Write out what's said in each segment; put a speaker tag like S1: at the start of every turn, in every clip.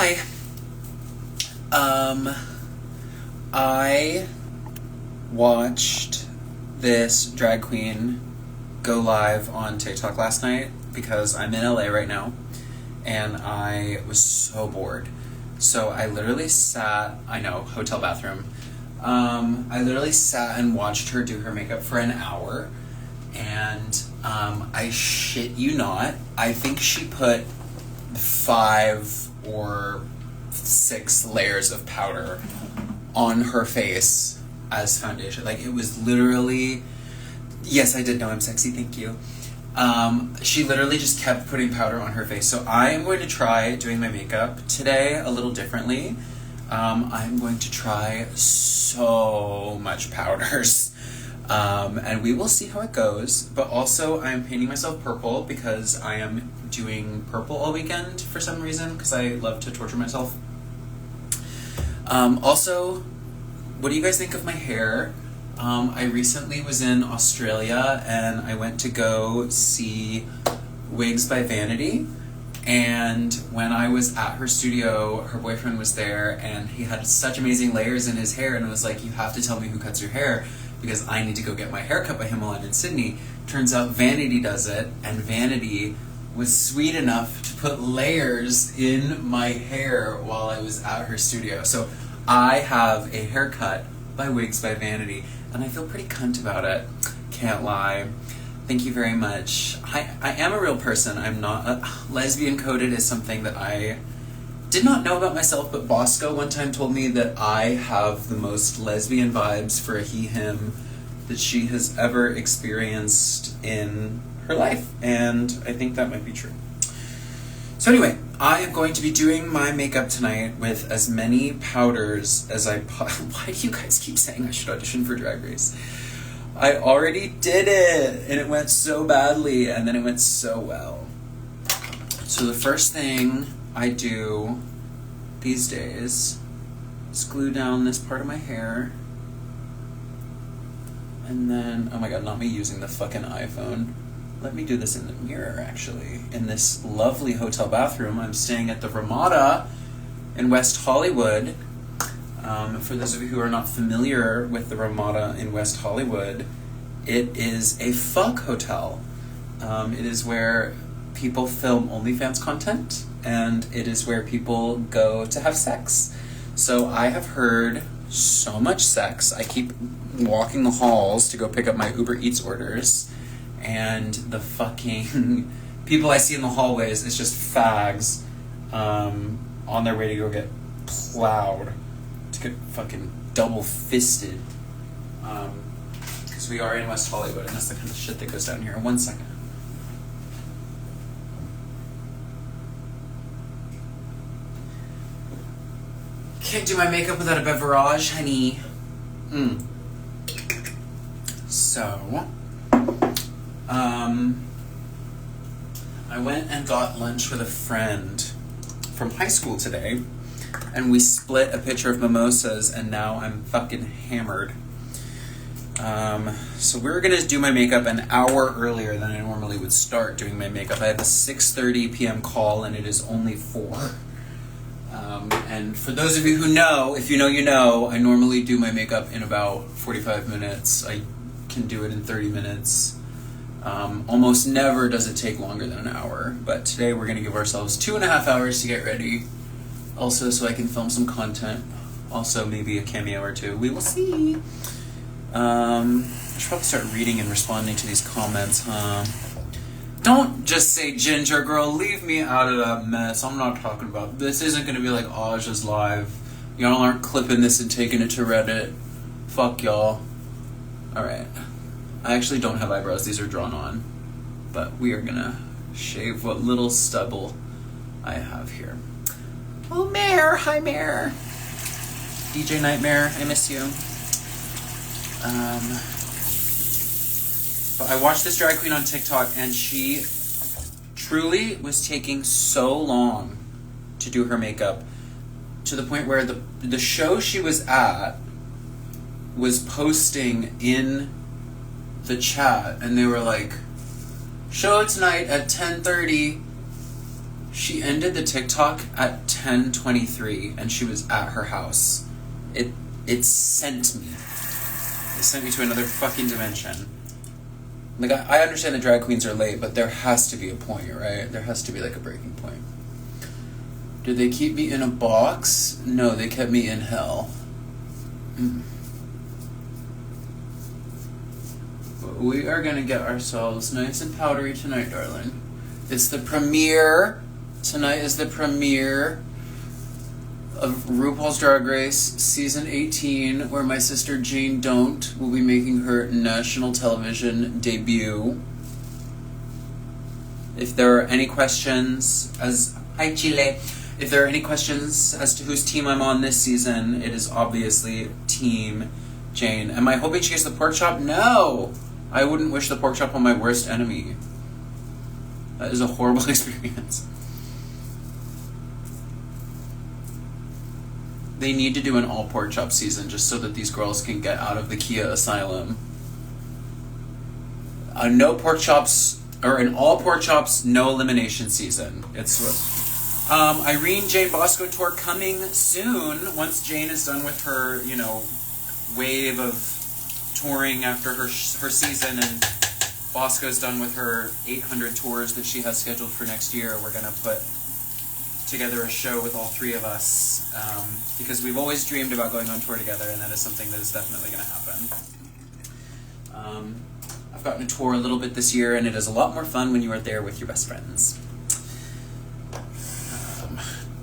S1: Hi. I watched this drag queen go live on TikTok last night because I'm in LA right now and I was so bored. So I literally sat, hotel bathroom. I literally sat and watched her do her makeup for an hour, and I shit you not, I think she put 5 or 6 layers of powder on her face as foundation. Like, it was literally, yes, I did know I'm sexy, thank you. She literally just kept putting powder on her face. So I am going to try doing my makeup today a little differently. I'm going to try so much powders. And we will see how it goes. But also, I'm painting myself purple because I am doing purple all weekend for some reason, because I love to torture myself. Also, what do you guys think of my hair? I recently was in Australia and I went to go see Wigs by Vanity. And when I was at her studio, her boyfriend was there and he had such amazing layers in his hair, and it was like, you have to tell me who cuts your hair because I need to go get my hair cut by him while I'm in Sydney. Turns out Vanity does it, and Vanity was sweet enough to put layers in my hair while I was at her studio. So I have a haircut by Wigs by Vanity, and I feel pretty cunt about it. Can't lie. Thank you very much. I am a real person. I'm not lesbian coded is something that I did not know about myself, but Bosco one time told me that I have the most lesbian vibes for a he/him that she has ever experienced in her life, and I think that might be true. So anyway, I am going to be doing my makeup tonight with as many powders as I Why do you guys keep saying I should audition for Drag Race? I already did it, and it went so badly, and then it went so well. So the first thing I do these days is glue down this part of my hair, and then, oh my god, not me using the fucking iPhone. Let me do this in the mirror, actually. In this lovely hotel bathroom. I'm staying at the Ramada in West Hollywood. For those of you who are not familiar with the Ramada in West Hollywood, it is a fuck hotel. It is where people film OnlyFans content, and it is where people go to have sex. So I have heard so much sex. I keep walking the halls to go pick up my Uber Eats orders, and the fucking people I see in the hallways, it's just fags on their way to go get plowed, to get fucking double-fisted. Because we are in West Hollywood, and that's the kind of shit that goes down here. 1 second. Can't do my makeup without a beverage, honey. So, I went and got lunch with a friend from high school today, and we split a pitcher of mimosas, and now I'm fucking hammered. So we're gonna do my makeup an hour earlier than I normally would start doing my makeup. I have a 6:30 p.m. call, and it is only 4. And for those of you who know, if you know, you know, I normally do my makeup in about 45 minutes. I can do it in 30 minutes. Almost never does it take longer than an hour, but today we're going to give ourselves 2.5 hours to get ready. Also, so I can film some content. Also, maybe a cameo or two. We will see. I should probably start reading and responding to these comments, huh? Don't just say ginger girl, leave me out of that mess. I'm not talking about, this isn't going to be like Aja's live. Y'all aren't clipping this and taking it to Reddit. Fuck y'all. Alright. I actually don't have eyebrows, these are drawn on. But we are gonna shave what little stubble I have here. Oh, Mare! Hi, Mare! DJ Nightmare, I miss you. But I watched this drag queen on TikTok, and she truly was taking so long to do her makeup, to the point where the show she was at was posting in the chat, and they were like, show tonight at 10:30, She ended the TikTok at 10:23 and she was at her house. It sent me. It sent me to another fucking dimension. Like, I understand the drag queens are late, but there has to be a point, right? There has to be, like, a breaking point. Did they keep me in a box? No, they kept me in hell. We are gonna get ourselves nice and powdery tonight, darling. It's the premiere. Tonight is the premiere of RuPaul's Drag Race Season 18, where my sister Jane Don't will be making her national television debut. If there are any questions Hi Chile. If there are any questions as to whose team I'm on this season, it is obviously Team Jane. Am I hoping she gets the pork chop? No! I wouldn't wish the pork chop on my worst enemy. That is a horrible experience. They need to do an all pork chop season just so that these girls can get out of the Kia asylum. No pork chops, or an all pork chops, no elimination season. It's Irene Jane Bosco tour coming soon. Once Jane is done with her, wave of touring after her season, and Bosco's done with her 800 tours that she has scheduled for next year, we're gonna put together a show with all three of us, because we've always dreamed about going on tour together, and that is something that is definitely going to happen. I've gotten to tour a little bit this year, and it is a lot more fun when you are there with your best friends.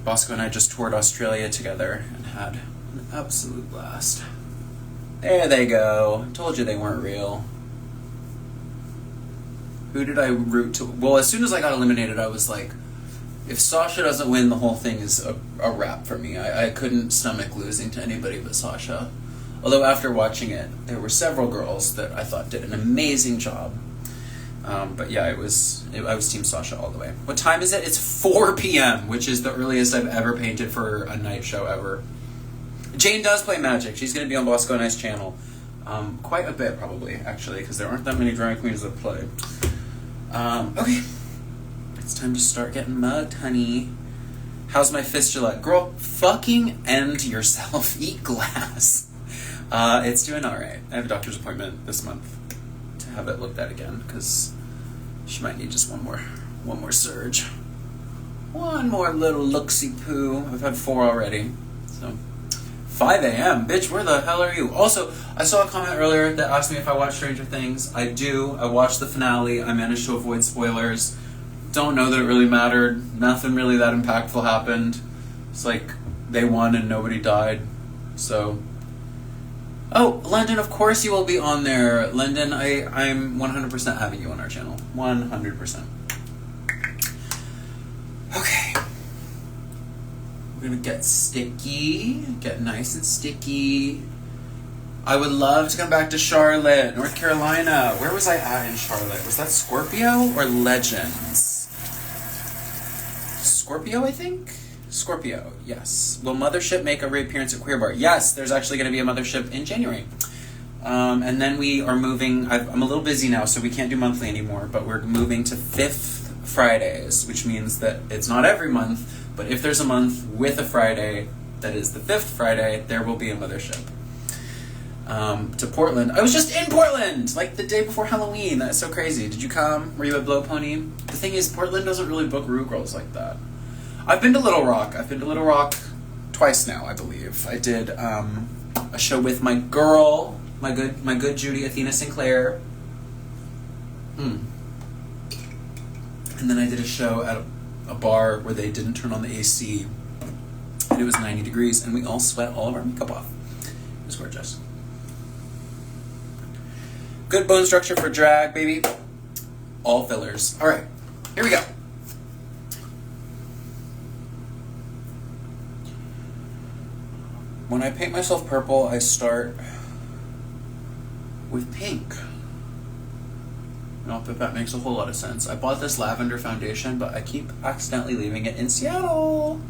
S1: Bosco and I just toured Australia together and had an absolute blast. There they go. Told you they weren't real. Who did I root to? Well, as soon as I got eliminated, I was like, if Sasha doesn't win, the whole thing is a wrap for me. I couldn't stomach losing to anybody but Sasha. Although after watching it, there were several girls that I thought did an amazing job. But yeah, I was Team Sasha all the way. What time is it? It's 4 p.m., which is the earliest I've ever painted for a night show ever. Jane does play Magic. She's going to be on Bosco and I's channel. Quite a bit, probably, actually, because there aren't that many drag queens that play. Okay. It's time to start getting mugged, honey. How's my fistula? Girl, fucking end yourself. Eat glass. It's doing alright. I have a doctor's appointment this month to have it looked at again, because she might need just one more surge. One more little look-see-poo. I've had 4 already. So, 5 a.m. Bitch, where the hell are you? Also, I saw a comment earlier that asked me if I watch Stranger Things. I do. I watched the finale. I managed to avoid spoilers. Don't know that it really mattered. Nothing really that impactful happened. It's like they won and nobody died. So, oh, London, of course you will be on there. London, I'm 100% having you on our channel. 100%. Okay. We're gonna get sticky. Get nice and sticky. I would love to come back to Charlotte, North Carolina. Where was I at in Charlotte? Was that Scorpio or Legends? Scorpio, I think? Scorpio, yes. Will Mothership make a reappearance at Queer Bar? Yes, there's actually going to be a Mothership in January. And then we are moving, I'm a little busy now, so we can't do monthly anymore, but we're moving to 5th Fridays, which means that it's not every month, but if there's a month with a Friday that is the 5th Friday, there will be a Mothership. To Portland. I was just in Portland, like the day before Halloween. That's so crazy. Did you come? Were you at Blow Pony? The thing is, Portland doesn't really book Rue girls like that. I've been to Little Rock. I've been to Little Rock twice now, I believe. I did a show with my girl, my good Judy Athena Sinclair. And then I did a show at a bar where they didn't turn on the AC, and it was 90 degrees, and we all sweat all of our makeup off. It was gorgeous. Good bone structure for drag, baby. All fillers. All right, here we go. When I paint myself purple, I start with pink. I don't know if that makes a whole lot of sense. I bought this lavender foundation, but I keep accidentally leaving it in Seattle.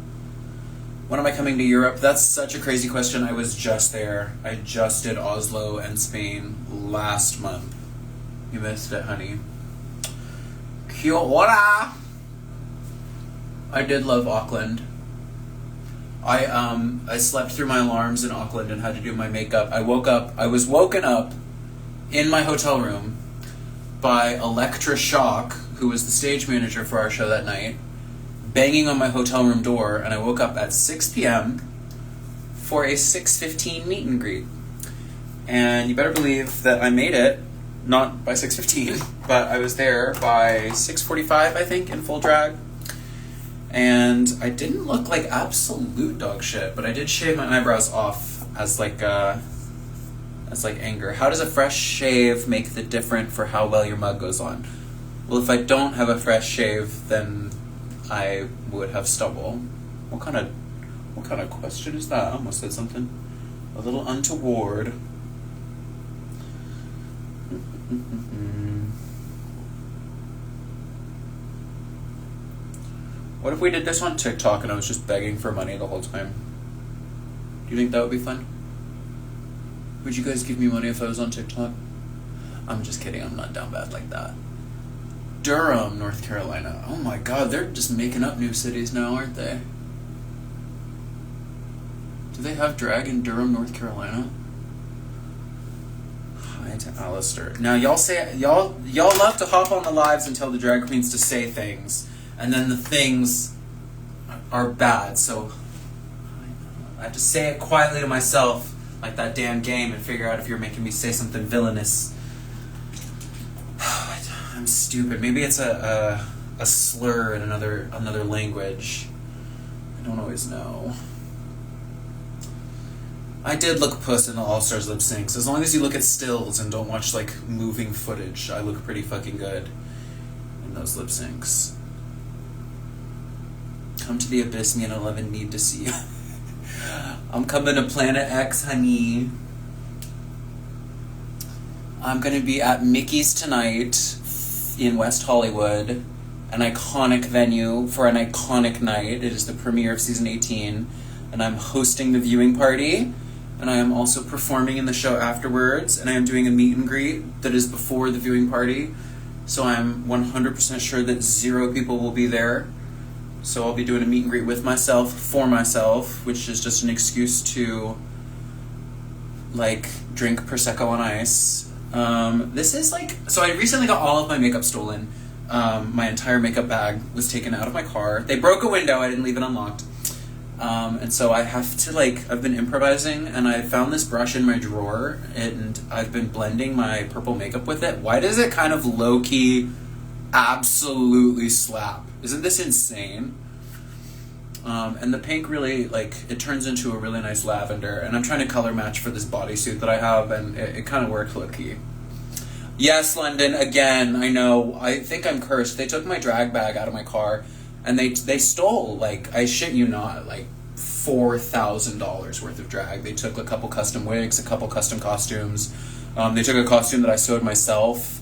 S1: When am I coming to Europe? That's such a crazy question. I was just there. I just did Oslo and Spain last month. You missed it, honey. Kia ora! I did love Auckland. I slept through my alarms in Auckland and had to do my makeup. I was woken up in my hotel room by Electra Shock, who was the stage manager for our show that night, banging on my hotel room door, and I woke up at 6 p.m. for a 6:15 meet and greet. And you better believe that I made it, not by 6:15, but I was there by 6:45, I think, in full drag. And I didn't look like absolute dog shit, but I did shave my eyebrows off as anger. How does a fresh shave make the difference for how well your mug goes on? Well, if I don't have a fresh shave, then I would have stubble. What kind of question is that? I almost said something a little untoward. What if we did this on TikTok and I was just begging for money the whole time? Do you think that would be fun? Would you guys give me money if I was on TikTok? I'm just kidding, I'm not down bad like that. Durham, North Carolina. Oh my god, they're just making up new cities now, aren't they? Do they have drag in Durham, North Carolina? Hi to Alistair. Now y'all love to hop on the lives and tell the drag queens to say things, and then the things are bad, so I have to say it quietly to myself, like that damn game, and figure out if you're making me say something villainous. I'm stupid. Maybe it's a slur in another language. I don't always know. I did look puss in the All Stars lip syncs. As long as you look at stills and don't watch like moving footage, I look pretty fucking good in those lip syncs. Come to the abyss, me and 11 need to see you. I'm coming to Planet X, honey. I'm gonna be at Mickey's tonight in West Hollywood, an iconic venue for an iconic night. It is the premiere of season 18, and I'm hosting the viewing party, and I am also performing in the show afterwards, and I am doing a meet and greet that is before the viewing party, so I'm 100% sure that 0 people will be there. So I'll be doing a meet and greet with myself, for myself, which is just an excuse to, like, drink Prosecco on ice. This is like, so I recently got all of my makeup stolen. My entire makeup bag was taken out of my car. They broke a window, I didn't leave it unlocked. And so I have to, like, I've been improvising, and I found this brush in my drawer, and I've been blending my purple makeup with it. Why does it kind of low-key absolutely slap? Isn't this insane? And the pink really, like, it turns into a really nice lavender, and I'm trying to color match for this bodysuit that I have, and it kind of worked low-key. Yes, London, again, I know, I think I'm cursed. They took my drag bag out of my car, and they stole, like, I shit you not, like, $4,000 worth of drag. They took a couple custom wigs, a couple custom costumes. They took a costume that I sewed myself,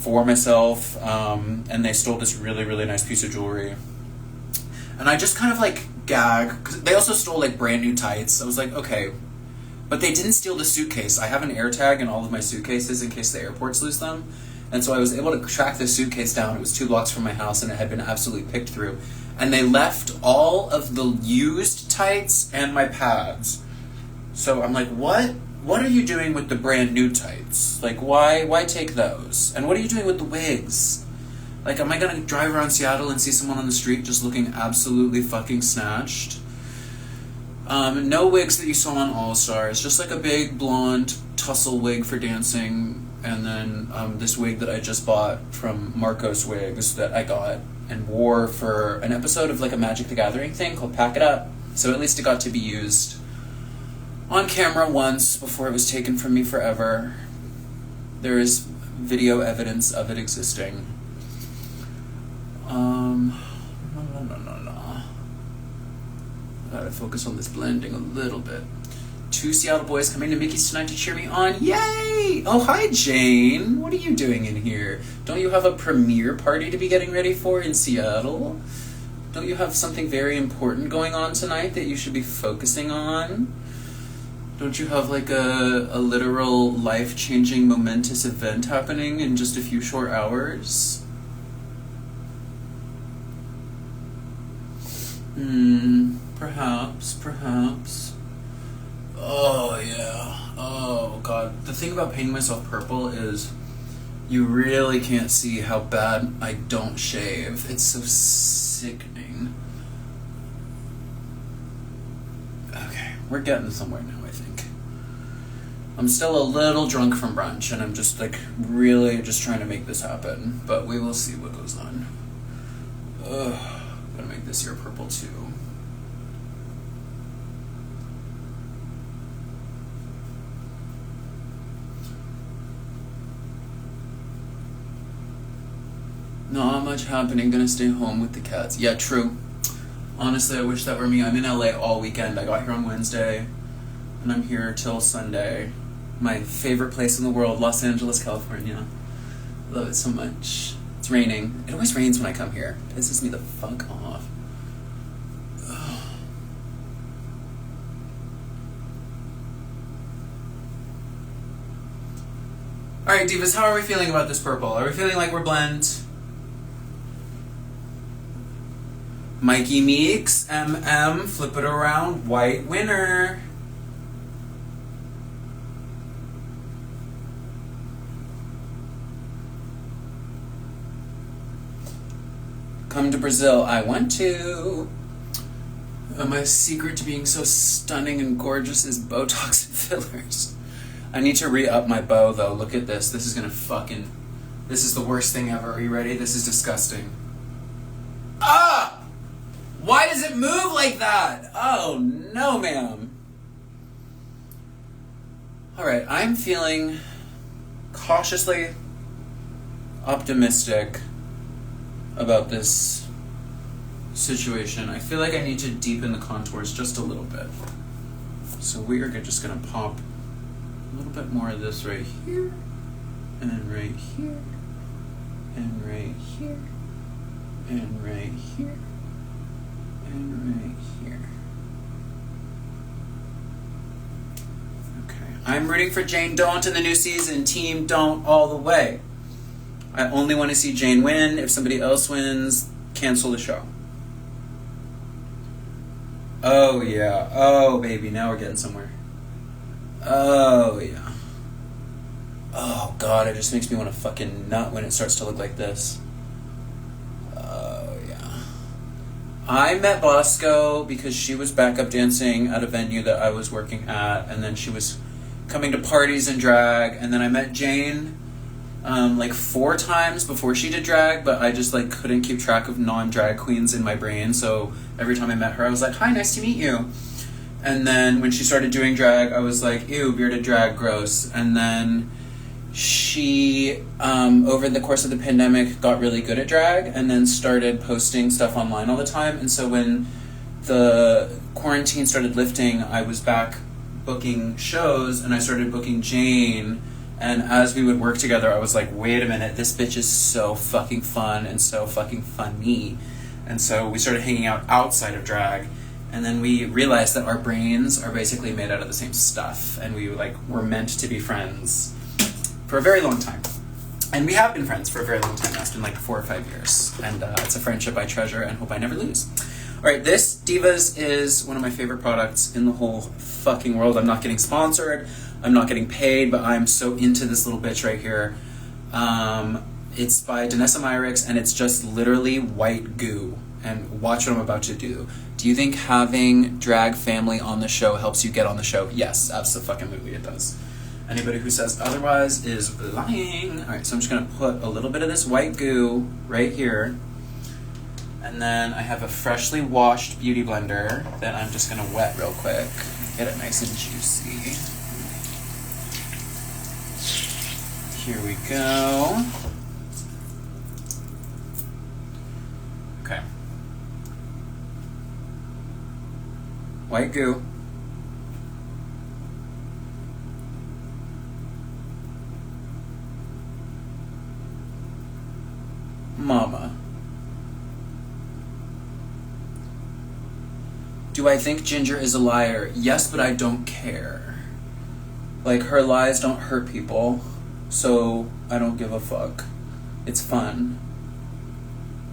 S1: for myself, and they stole this really, really nice piece of jewelry. And I just kind of, like, gag, because they also stole, like, brand new tights. I was like, okay, but they didn't steal the suitcase. I have an AirTag in all of my suitcases in case the airports lose them. And so I was able to track the suitcase down. It was 2 blocks from my house, and it had been absolutely picked through. And they left all of the used tights and my pads. So I'm like, what? What are you doing with the brand new tights? Like, why take those? And what are you doing with the wigs? Like, am I gonna drive around Seattle and see someone on the street just looking absolutely fucking snatched? No wigs that you saw on All Stars, just like a big blonde tussle wig for dancing, and then this wig that I just bought from Marcos Wigs that I got and wore for an episode of like a Magic the Gathering thing called Pack It Up. So at least it got to be used on camera once before it was taken from me forever. There is video evidence of it existing. I gotta focus on this blending a little bit. 2 Seattle boys coming to Mickey's tonight to cheer me on. Yay! Oh, hi, Jane. What are you doing in here? Don't you have a premiere party to be getting ready for in Seattle? Don't you have something very important going on tonight that you should be focusing on? Don't you have like a literal life-changing momentous event happening in just a few short hours? Perhaps. Oh, yeah. Oh, God. The thing about painting myself purple is you really can't see how bad I don't shave. It's so sickening. Okay, we're getting somewhere now, I think. I'm still a little drunk from brunch, and I'm just, like, really just trying to make this happen. But we will see what goes on. Ugh. I'm gonna make this ear purple, too. Not much happening, gonna stay home with the cats. Yeah, true. Honestly, I wish that were me. I'm in LA all weekend. I got here on Wednesday, and I'm here till Sunday. My favorite place in the world, Los Angeles, California. Love it so much. It's raining. It always rains when I come here. It pisses me the fuck off. Ugh. Alright, divas, how are we feeling about this purple? Are we feeling like we're blend? Mikey Meeks, MM, flip it around, white winner. Come to Brazil, I want to. My secret to being so stunning and gorgeous is Botox and fillers. I need to re-up my bow though, look at this. This is gonna fucking, this is the worst thing ever. Are you ready? This is disgusting. Ah! Why does it move like that? Oh, no, ma'am. All right, I'm feeling cautiously optimistic about this situation. I feel like I need to deepen the contours just a little bit. So we are just gonna pop a little bit more of this right here, and right here, and right here, and right here. And right here. Okay. I'm rooting for Jane Don't in the new season. Team Don't all the way. I only want to see Jane win. If somebody else wins, cancel the show. Oh, yeah. Oh, baby. Now we're getting somewhere. Oh, yeah. Oh, God. It just makes me want to fucking nut when it starts to look like this. I met Bosco because she was backup dancing at a venue that I was working at, and then she was coming to parties and drag, and then I met Jane like 4 times before she did drag, but I just like couldn't keep track of non-drag queens in my brain, so every time I met her I was like, hi, nice to meet you. And then when she started doing drag, I was like, ew, bearded drag, gross. And then she, over the course of the pandemic, got really good at drag and then started posting stuff online all the time. And so when the quarantine started lifting, I was back booking shows and I started booking Jane. And as we would work together, I was like, wait a minute, this bitch is so fucking fun and so fucking funny. And so we started hanging out outside of drag. And then we realized that our brains are basically made out of the same stuff. And we were meant to be friends for a very long time. And we have been friends for a very long time now. It's been like 4 or 5 years. And it's a friendship I treasure and hope I never lose. All right, this Divas is one of my favorite products in the whole fucking world. I'm not getting sponsored. I'm not getting paid, but I'm so into this little bitch right here. It's by Danessa Myricks, and it's just literally white goo. And watch what I'm about to do. Do you think having drag family on the show helps you get on the show? Yes, absolutely it does. Anybody who says otherwise is lying. All right, so I'm just gonna put a little bit of this white goo right here. And then I have a freshly washed beauty blender that I'm just gonna wet real quick. Get it nice and juicy. Here we go. Okay. White goo. Mama. Do I think Ginger is a liar? Yes, but I don't care. Like, her lies don't hurt people, so I don't give a fuck. It's fun.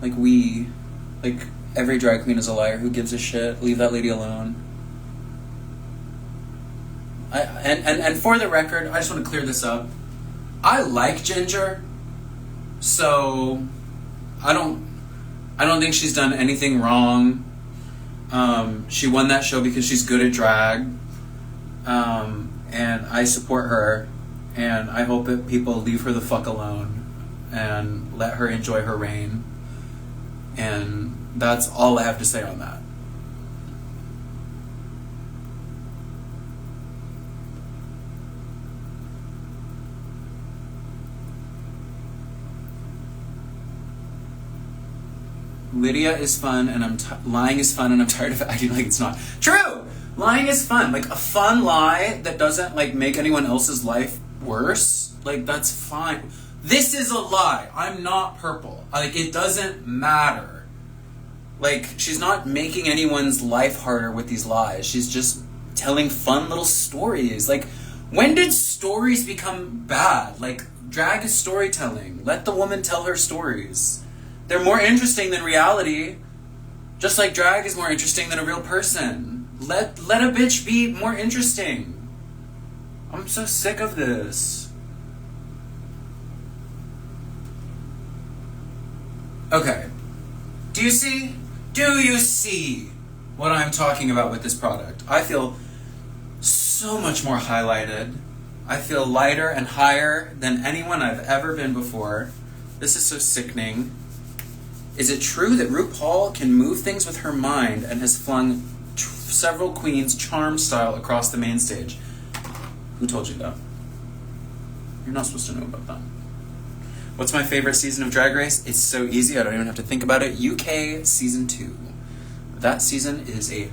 S1: Like, Every drag queen is a liar. Who gives a shit? Leave that lady alone. And for the record, I just want to clear this up. I like Ginger, so I don't think she's done anything wrong. She won that show because she's good at drag, and I support her, and I hope that people leave her the fuck alone and let her enjoy her reign. And that's all I have to say on that. Lydia is fun, and lying is fun, and I'm tired of acting like it's not. True! Lying is fun. Like, a fun lie that doesn't, like, make anyone else's life worse, like, that's fine. This is a lie. I'm not purple. Like, it doesn't matter. Like, she's not making anyone's life harder with these lies. She's just telling fun little stories. Like, when did stories become bad? Like, drag is storytelling. Let the woman tell her stories. They're more interesting than reality. Just like drag is more interesting than a real person. Let a bitch be more interesting. I'm so sick of this. Okay. Do you see what I'm talking about with this product? I feel so much more highlighted. I feel lighter and higher than anyone I've ever been before. This is so sickening. Is it true that RuPaul can move things with her mind and has flung several queens charm style across the main stage? Who told you that? You're not supposed to know about that. What's my favorite season of Drag Race? It's so easy, I don't even have to think about it. UK Season 2. That season is a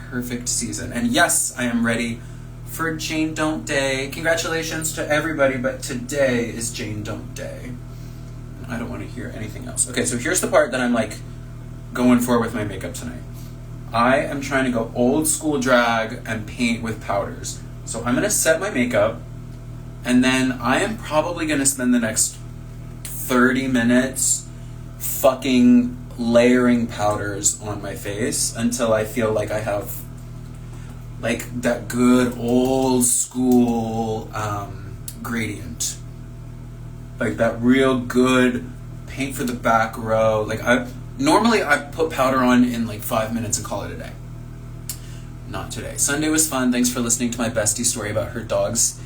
S1: perfect season. And yes, I am ready for Jane Don't Day. Congratulations to everybody, but today is Jane Don't Day. I don't want to hear anything else. Okay, so here's the part that I'm like going for with my makeup tonight. I am trying to go old school drag and paint with powders. So I'm going to set my makeup, and then I am probably going to spend the next 30 minutes fucking layering powders on my face until I feel like I have like that good old school gradient. Like that real good paint for the back row. Like normally I put powder on in like 5 minutes and call it a day. Not today. Sunday was fun. Thanks for listening to my bestie story about her dogs.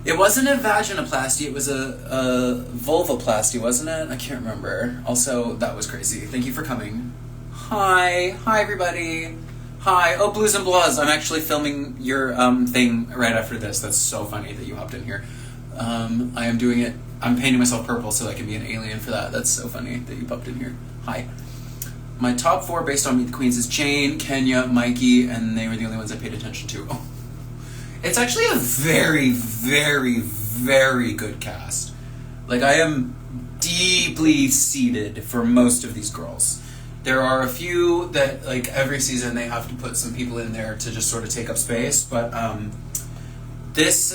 S1: It wasn't a vaginoplasty, it was a vulvoplasty, wasn't it? I can't remember. Also, that was crazy. Thank you for coming. Hi everybody. Hi. Oh, Blues and Blahs. I'm actually filming your thing right after this. That's so funny that you hopped in here. I am doing it. I'm painting myself purple so I can be an alien for that. That's so funny that you popped in here. Hi. My top 4 based on Meet the Queens is Jane, Kenya, Mikey, and they were the only ones I paid attention to. Oh. It's actually a very, very, very good cast. Like, I am deeply seated for most of these girls. There are a few that, like, every season they have to put some people in there to just sort of take up space, but this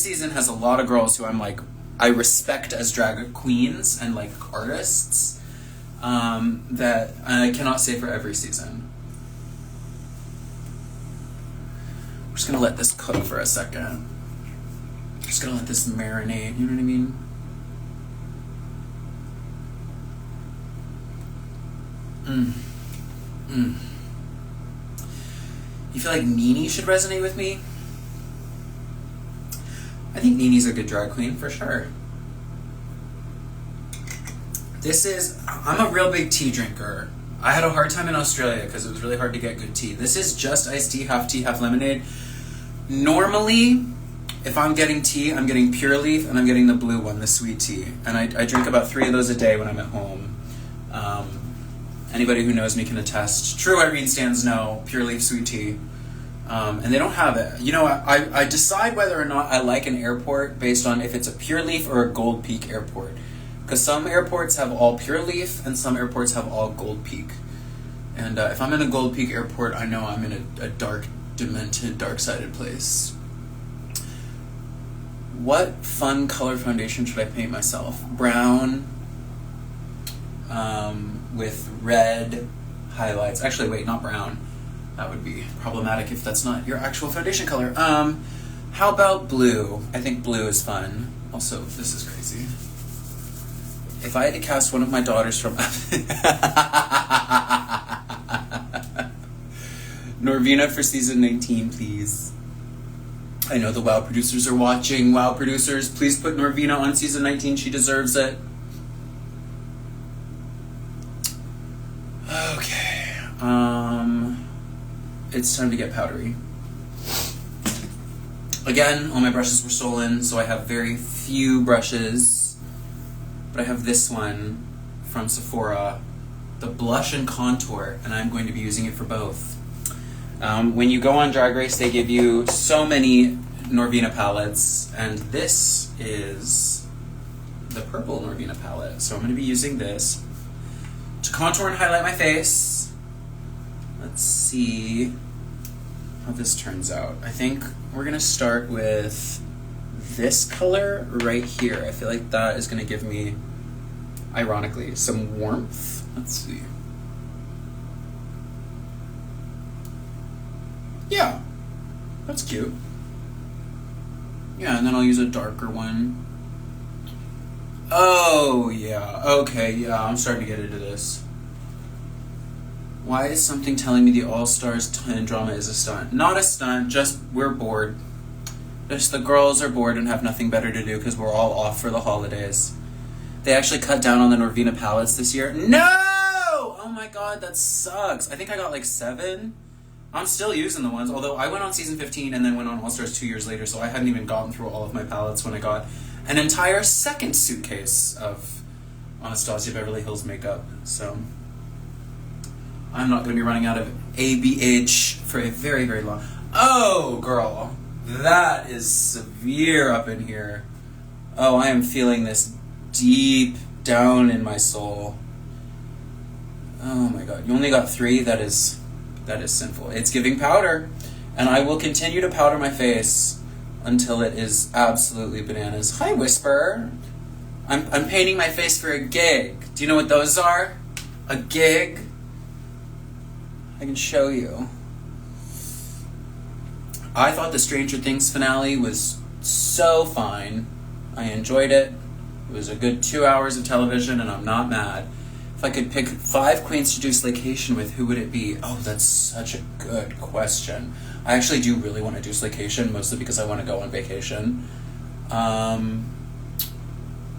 S1: season has a lot of girls who I'm like, I respect as drag queens and like artists that I cannot say for every season. I'm just gonna let this cook for a second. Just gonna let this marinate, you know what I mean? You feel like Nene should resonate with me? I think Nene's a good drag queen, for sure. I'm a real big tea drinker. I had a hard time in Australia because it was really hard to get good tea. This is just iced tea, half lemonade. Normally, if I'm getting tea, I'm getting Pure Leaf and I'm getting the blue one, the sweet tea. And I drink about 3 of those a day when I'm at home. Anybody who knows me can attest. True Irene stands know Pure Leaf sweet tea. And they don't have it. You know, I decide whether or not I like an airport based on if it's a Pure Leaf or a Gold Peak airport. Because some airports have all Pure Leaf and some airports have all Gold Peak. And if I'm in a Gold Peak airport, I know I'm in a dark, demented, dark-sided place. What fun color foundation should I paint myself? Brown with red highlights. Actually, wait, not brown. That would be problematic if that's not your actual foundation color. How about blue? I think blue is fun. Also, this is crazy. If I had to cast one of my daughters from Norvina for season 19, please. I know the WoW producers are watching. WoW producers, please put Norvina on season 19. She deserves it. Okay. It's time to get powdery. Again, all my brushes were stolen, so I have very few brushes. But I have this one from Sephora, the Blush and Contour, and I'm going to be using it for both. When you go on Drag Race, they give you so many Norvina palettes, and this is the purple Norvina palette. So I'm going to be using this to contour and highlight my face. Let's see how this turns out. I think we're going to start with this color right here. I feel like that is going to give me, ironically, some warmth. Let's see. Yeah, that's cute. Yeah, and then I'll use a darker one. Oh, yeah. Okay, yeah, I'm starting to get into this. Why is something telling me the All-Stars 10 drama is a stunt? Not a stunt, just we're bored. Just the girls are bored and have nothing better to do because we're all off for the holidays. They actually cut down on the Norvina palettes this year. No! Oh my god, that sucks. I think I got like 7. I'm still using the ones, although I went on season 15 and then went on All-Stars 2 years later, so I hadn't even gotten through all of my palettes when I got an entire second suitcase of Anastasia Beverly Hills makeup. So I'm not going to be running out of ABH for a very, very long... Oh, girl. That is severe up in here. Oh, I am feeling this deep down in my soul. Oh my god. You only got 3? That is sinful. It's giving powder, and I will continue to powder my face until it is absolutely bananas. Hi, Whisper. I'm painting my face for a gig. Do you know what those are? A gig? I can show you. I thought the Stranger Things finale was so fine. I enjoyed it. It was a good 2 hours of television, and I'm not mad. If I could pick 5 queens to do Slaycation with, who would it be? Oh, that's such a good question. I actually do really want to do Slaycation, mostly because I want to go on vacation.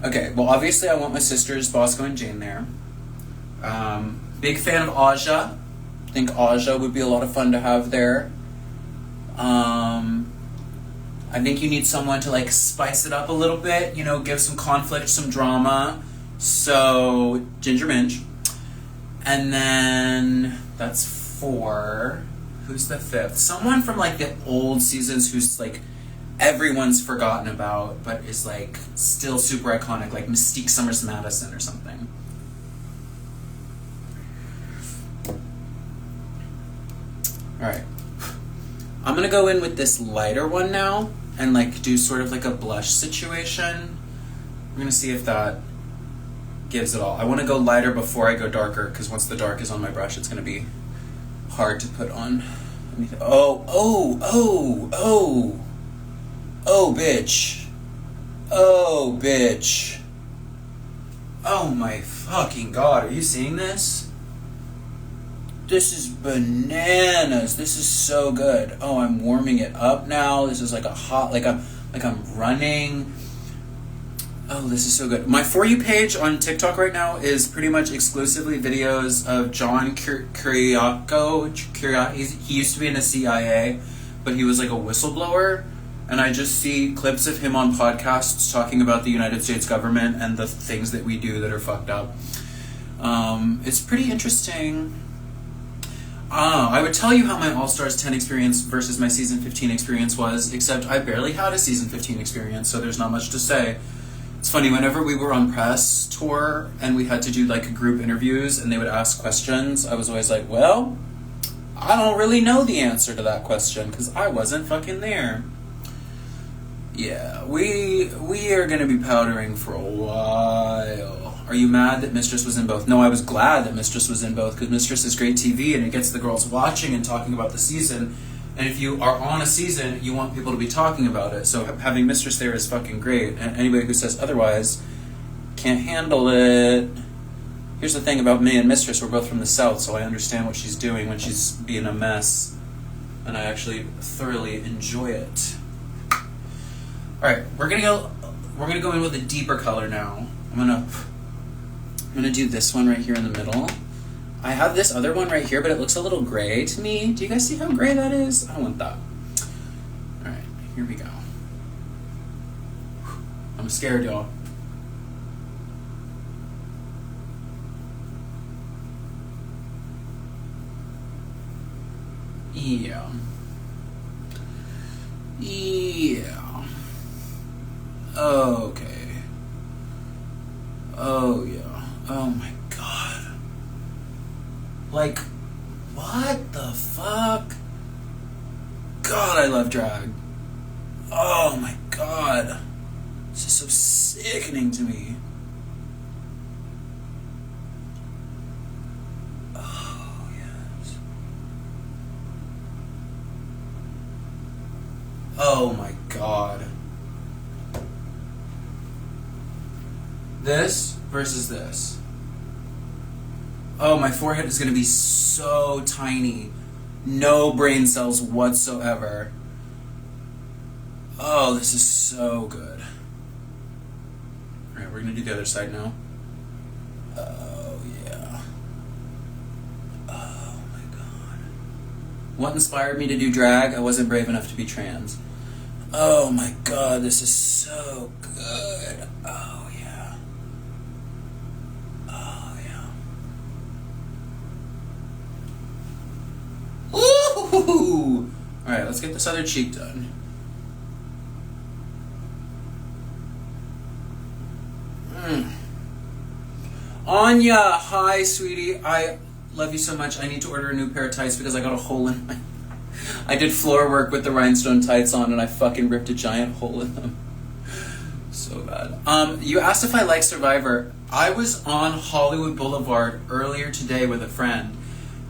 S1: Okay, well, obviously I want my sisters, Bosco and Jane, there. Big fan of Aja. I think Aja would be a lot of fun to have there. I think you need someone to, like, spice it up a little bit, you know, give some conflict, some drama. So, Ginger Minge. And then, that's 4. Who's the 5th? Someone from, like, the old seasons who's, like, everyone's forgotten about, but is, like, still super iconic, like Mystique Summers Madison or something. Alright. I'm gonna go in with this lighter one now, and, like, do sort of like a blush situation. I'm gonna see if that gives it all. I want to go lighter before I go darker, because once the dark is on my brush, it's going to be hard to put on. Oh, bitch. Oh, bitch. Oh my fucking god, are you seeing this? This is bananas. This is so good. Oh, I'm warming it up now. This is like a hot, like I'm running. Oh, this is so good. My For You page on TikTok right now is pretty much exclusively videos of John Kiriakou. He used to be in the CIA, but he was like a whistleblower. And I just see clips of him on podcasts talking about the United States government and the things that we do that are fucked up. It's pretty interesting. I would tell you how my All-Stars 10 experience versus my Season 15 experience was, except I barely had a Season 15 experience, so there's not much to say. It's funny, whenever we were on press tour and we had to do like group interviews and they would ask questions, I was always like, well, I don't really know the answer to that question because I wasn't fucking there. Yeah, we are going to be powdering for a while. Are you mad that Mistress was in both? No, I was glad that Mistress was in both, because Mistress is great TV and it gets the girls watching and talking about the season. And if you are on a season, you want people to be talking about it. So having Mistress there is fucking great. And anybody who says otherwise can't handle it. Here's the thing about me and Mistress, we're both from the South, so I understand what she's doing when she's being a mess. And I actually thoroughly enjoy it. Alright, we're gonna go in with a deeper color now. I'm gonna do this one right here in the middle. I have this other one right here, but it looks a little gray to me. Do you guys see how gray that is? I don't want that. Alright, here we go. I'm scared, y'all. Yeah. Yeah. Okay. Oh, yeah. Oh my god. Like, what the fuck? God, I love drag. Oh my god. This is so sickening to me. Oh, yes. Oh my god. This versus this. Oh, my forehead is going to be so tiny. No brain cells whatsoever. Oh, this is so good. Alright, we're going to do the other side now. Oh, yeah. Oh, my God. What inspired me to do drag? I wasn't brave enough to be trans. Oh, my God, this is so good. Oh, yeah. Oh, yeah. Woo! Alright, let's get this other cheek done. Anya, hi, sweetie. I love you so much. I need to order a new pair of tights because I got a hole in my... I did floor work with the rhinestone tights on and I fucking ripped a giant hole in them. So bad. You asked if I like Survivor. I was on Hollywood Boulevard earlier today with a friend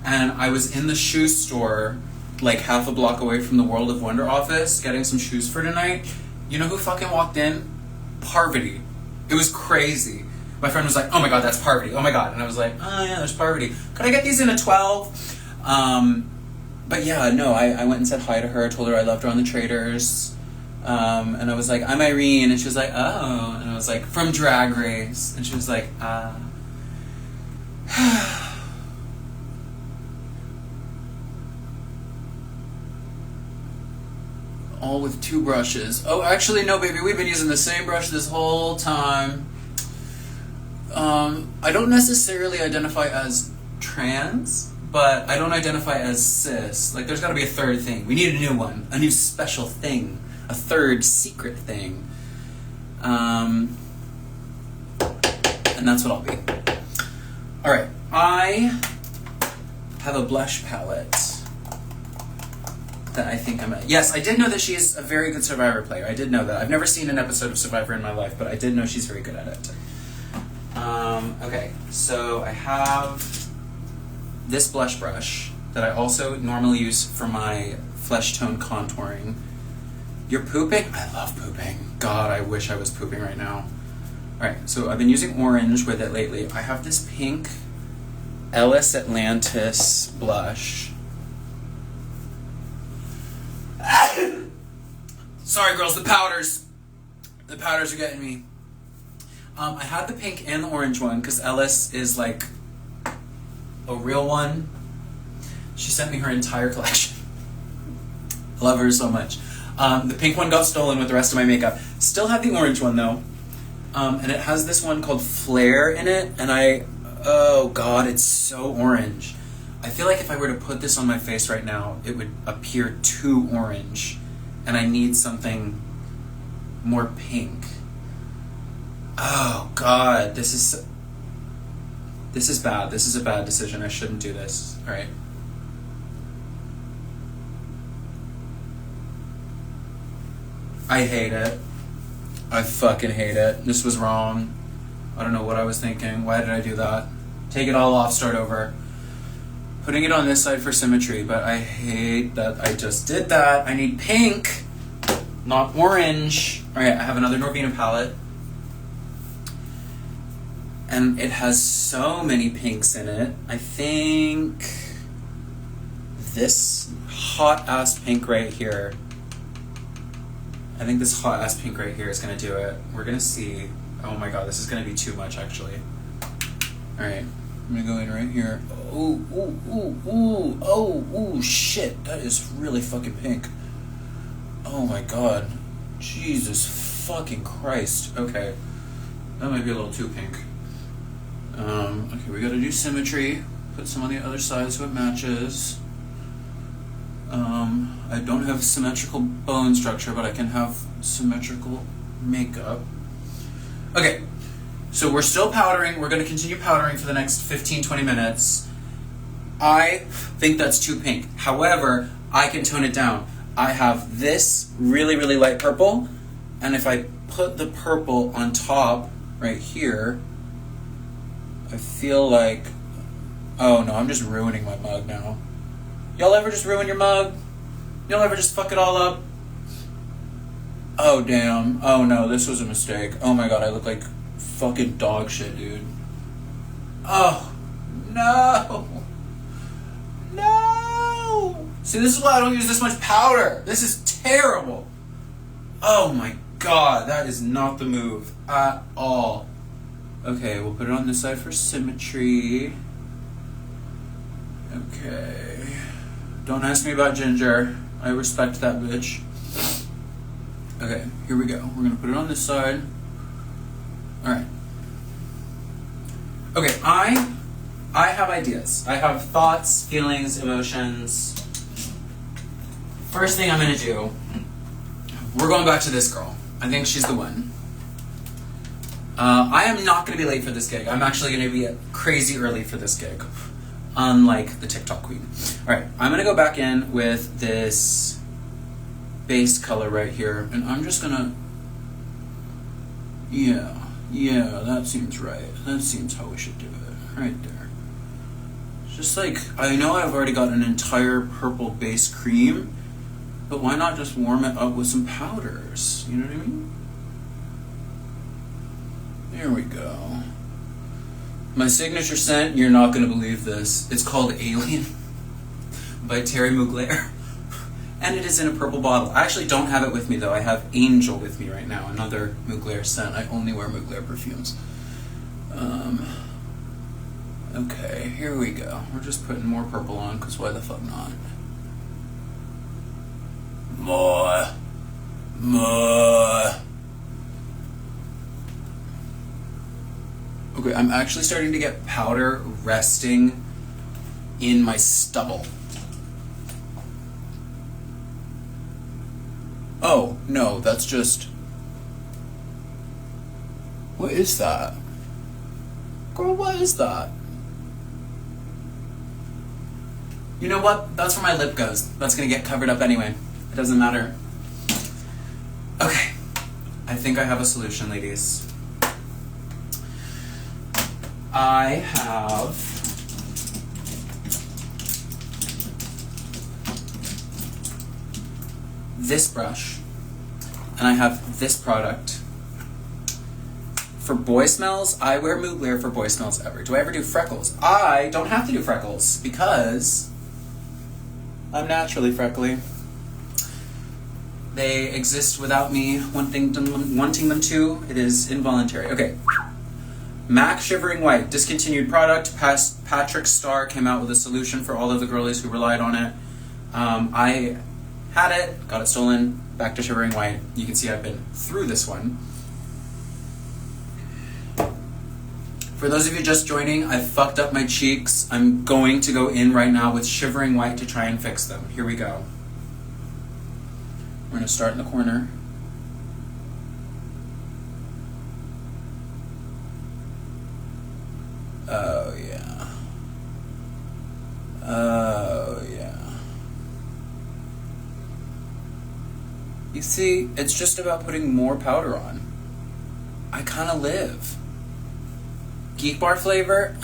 S1: and I was in the shoe store like half a block away from the World of Wonder office getting some shoes for tonight. You know who fucking walked in? Parvati. It was crazy. My friend was like, oh my god, that's Parvati. Oh my god. And I was like, oh yeah, there's Parvati. Could I get these in a 12? But yeah, no, I went and said hi to her, told her I loved her on the Traders. And I was like, I'm Irene. And she was like, oh. And I was like, from Drag Race. And she was like, all with 2 brushes. Oh, actually, no, baby. We've been using the same brush this whole time. I don't necessarily identify as trans, but I don't identify as cis. Like, there's gotta be a third thing. We need a new one. A new special thing. A third secret thing. And that's what I'll be. Alright, I have a blush palette that I think I'm at. Yes, I did know that she is a very good Survivor player. I did know that. I've never seen an episode of Survivor in my life, but I did know she's very good at it. Okay, so I have this blush brush that I also normally use for my flesh tone contouring. You're pooping? I love pooping. God, I wish I was pooping right now. Alright, so I've been using orange with it lately. I have this pink Ellis Atlantis blush. Sorry girls, the powders. The powders are getting me. I had the pink and the orange one because Ellis is like a real one. She sent me her entire collection. I love her so much. The pink one got stolen with the rest of my makeup. Still have the orange one though. And it has this one called Flare in it. And oh god, it's so orange. I feel like if I were to put this on my face right now, it would appear too orange. And I need something more pink. Oh god, this is bad. This is a bad decision. I shouldn't do this. Alright. I hate it. I fucking hate it. This was wrong. I don't know what I was thinking. Why did I do that? Take it all off, start over. Putting it on this side for symmetry, but I hate that I just did that. I need pink, not orange. All right, I have another Norvina palette. And it has so many pinks in it. I think this hot-ass pink right here. I think this hot-ass pink right here is gonna do it. We're gonna see. Oh my god, this is gonna be too much, actually. All right, I'm gonna go in right here. Oh, shit, that is really fucking pink. Oh my god. Jesus fucking Christ. Okay, that might be a little too pink. Okay, we gotta do symmetry. Put some on the other side so it matches. I don't have symmetrical bone structure, but I can have symmetrical makeup. Okay, so we're still powdering. We're gonna continue powdering for the next 15-20 minutes. I think that's too pink. However, I can tone it down. I have this really, really light purple, and if I put the purple on top right here, I feel like, oh no, I'm just ruining my mug now. Y'all ever just ruin your mug? Y'all ever just fuck it all up? Oh damn, oh no, this was a mistake. Oh my god, I look like fucking dog shit, dude. Oh, no. No! See, this is why I don't use this much powder. This is terrible. Oh my god, that is not the move at all. Okay, we'll put it on this side for symmetry. Okay. Don't ask me about ginger. I respect that bitch. Okay, here we go. We're gonna put it on this side. Alright. Okay, I have ideas. I have thoughts, feelings, emotions. First thing I'm gonna do, we're going back to this girl. I think she's the one. I am not going to be late for this gig. I'm actually going to be crazy early for this gig, unlike the TikTok queen. All right, I'm going to go back in with this base color right here, and I'm just going to, yeah, that seems right. That seems how we should do it, right there. Just like, I know I've already got an entire purple base cream, but why not just warm it up with some powders? You know what I mean? There we go. My signature scent, you're not going to believe this. It's called Alien by Terry Mugler. And it is in a purple bottle. I actually don't have it with me though. I have Angel with me right now, another Mugler scent. I only wear Mugler perfumes. Okay, here we go. We're just putting more purple on, because why the fuck not? More. Okay, I'm actually starting to get powder resting in my stubble. Oh, no, that's just... What is that? Girl, what is that? You know what? That's where my lip goes. That's gonna get covered up anyway. It doesn't matter. Okay. I think I have a solution, ladies. I have this brush, and I have this product. For boy smells, I wear Mugler for boy smells ever. Do I ever do freckles? I don't have to do freckles because I'm naturally freckly. They exist without me wanting them to. It is involuntary. Okay. MAC Shivering White, discontinued product. Patrick Starr came out with a solution for all of the girlies who relied on it. I had it, got it stolen, back to Shivering White. You can see I've been through this one. For those of you just joining, I fucked up my cheeks. I'm going to go in right now with Shivering White to try and fix them. Here we go. We're going to start in the corner. Oh, yeah. Oh, yeah. You see, it's just about putting more powder on. I kind of live. Geek Bar flavor?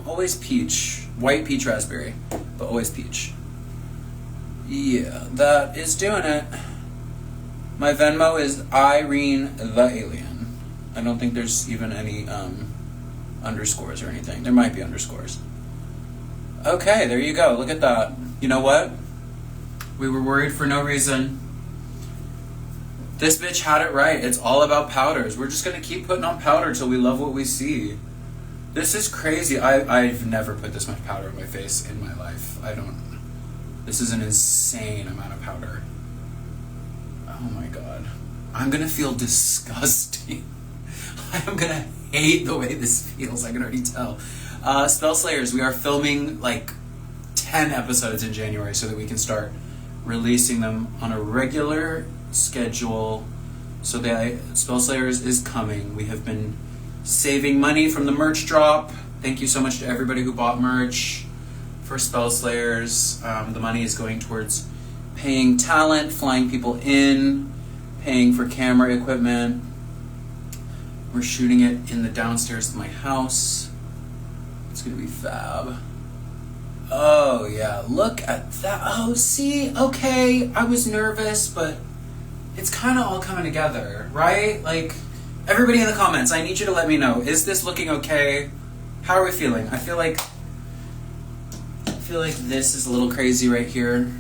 S1: Always peach. White peach raspberry, but always peach. Yeah, that is doing it. My Venmo is Irene the Alien. I don't think there's even any underscores or anything. There might be underscores. Okay, there you go. Look at that. You know what? We were worried for no reason. This bitch had it right. It's all about powders. We're just going to keep putting on powder till we love what we see. This is crazy. I've never put this much powder on my face in my life. This is an insane amount of powder. Oh my god. I'm going to feel disgusting. I'm going to hate the way this feels. I can already tell. Spell Slayers, we are filming like 10 episodes in January so that we can start releasing them on a regular schedule. So the Spell Slayers is coming. We have been saving money from the merch drop. Thank you so much to everybody who bought merch for Spell Slayers. The money is going towards paying talent, flying people in, paying for camera equipment. We're shooting it in the downstairs of my house. It's gonna be fab. Oh yeah, look at that. Oh, see, okay, I was nervous, but it's kind of all coming together, right? Like, everybody in the comments, I need you to let me know, is this looking okay? How are we feeling? I feel like this is a little crazy right here.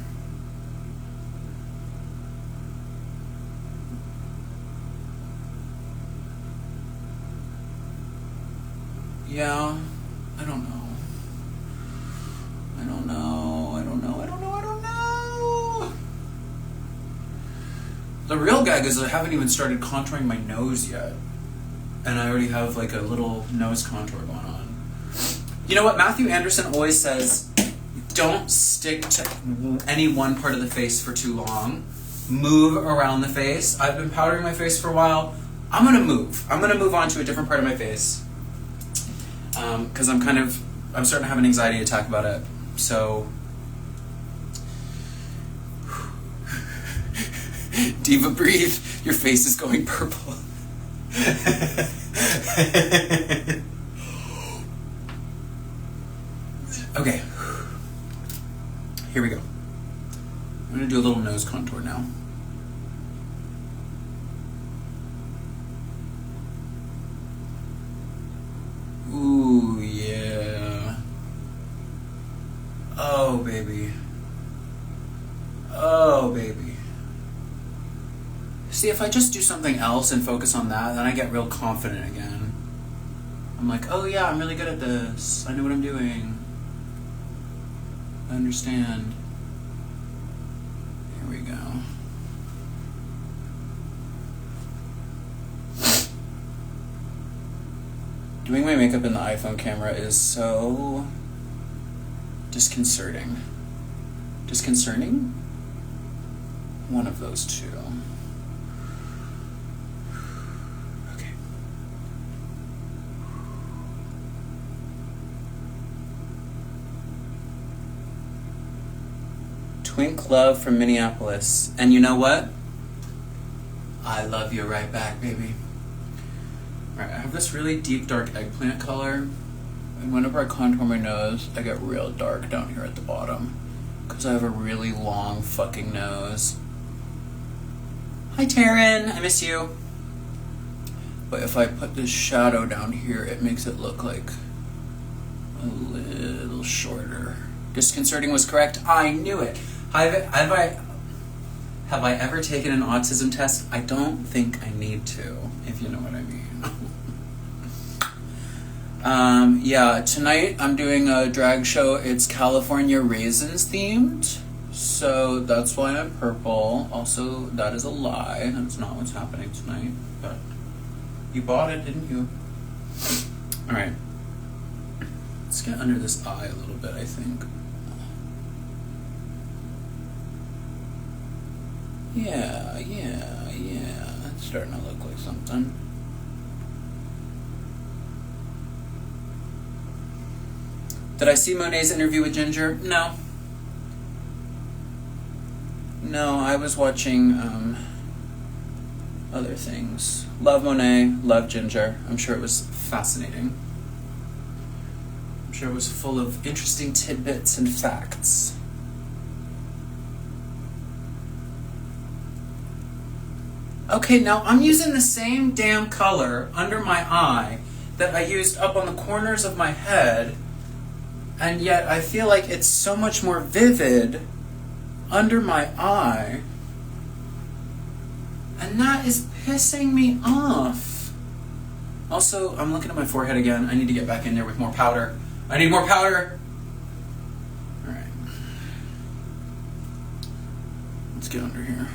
S1: Yeah, I don't know. The real gag is I haven't even started contouring my nose yet. And I already have like a little nose contour going on. You know what? Matthew Anderson always says, don't stick to any one part of the face for too long. Move around the face. I've been powdering my face for a while. I'm gonna move. I'm gonna move on to a different part of my face. Because I'm starting to have an anxiety attack about it. So, Diva, breathe. Your face is going purple. Okay. Here we go. I'm going to do a little nose contour now. Ooh, yeah. Oh, baby. Oh, baby. See, if I just do something else and focus on that, then I get real confident again. I'm like, oh yeah, I'm really good at this. I know what I'm doing. I understand. Here we go. Doing my makeup in the iPhone camera is so disconcerting. Disconcerting? One of those two. Okay. Twink Love from Minneapolis. And you know what? I love you right back, baby. Alright, I have this really deep dark eggplant color. And whenever I contour my nose, I get real dark down here at the bottom. Because I have a really long fucking nose. Hi Taryn, I miss you. But if I put this shadow down here, it makes it look like a little shorter. Disconcerting was correct. I knew it. Have I ever taken an autism test? I don't think I need to, if you know what I mean. Yeah, tonight I'm doing a drag show. It's California Raisins themed. So that's why I'm purple. Also, that is a lie. That's not what's happening tonight. But you bought it, didn't you? Alright. Let's get under this eye a little bit, I think. Yeah. It's starting to look like something. Did I see Monet's interview with Ginger? No. No, I was watching other things. Love Monet, love Ginger. I'm sure it was fascinating. I'm sure it was full of interesting tidbits and facts. Okay, now I'm using the same damn color under my eye that I used up on the corners of my head, and yet I feel like it's so much more vivid under my eye, and that is pissing me off. Also, I'm looking at my forehead again. I need to get back in there with more powder. I need more powder! Alright. Let's get under here.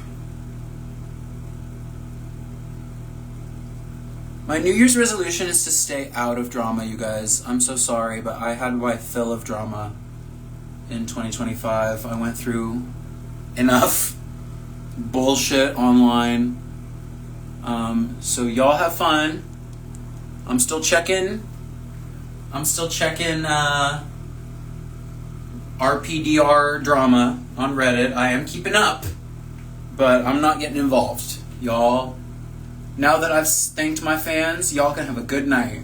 S1: My New Year's resolution is to stay out of drama, you guys. I'm so sorry, but I had my fill of drama in 2025. I went through enough bullshit online. So y'all have fun. I'm still checking RPDR drama on Reddit. I am keeping up, but I'm not getting involved. Y'all, now that I've thanked my fans, y'all can have a good night.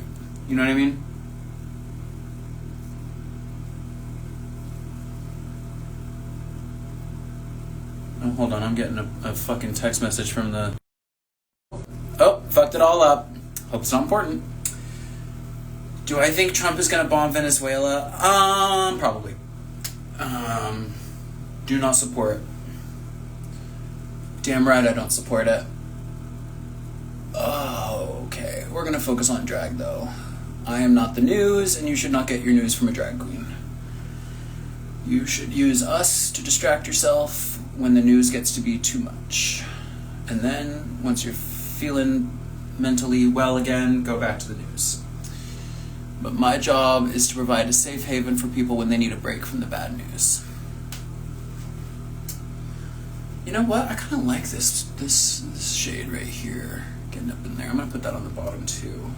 S1: You know what I mean? Oh, hold on, I'm getting a fucking text message from the... Oh, fucked it all up. Hope it's not important. Do I think Trump is gonna bomb Venezuela? Probably. Do not support. Damn right I don't support it. Oh, okay. We're gonna focus on drag, though. I am not the news, and you should not get your news from a drag queen. You should use us to distract yourself when the news gets to be too much. And then, once you're feeling mentally well again, go back to the news. But my job is to provide a safe haven for people when they need a break from the bad news. You know what? I kind of like this shade right here. Getting up in there. I'm going to put that on the bottom too.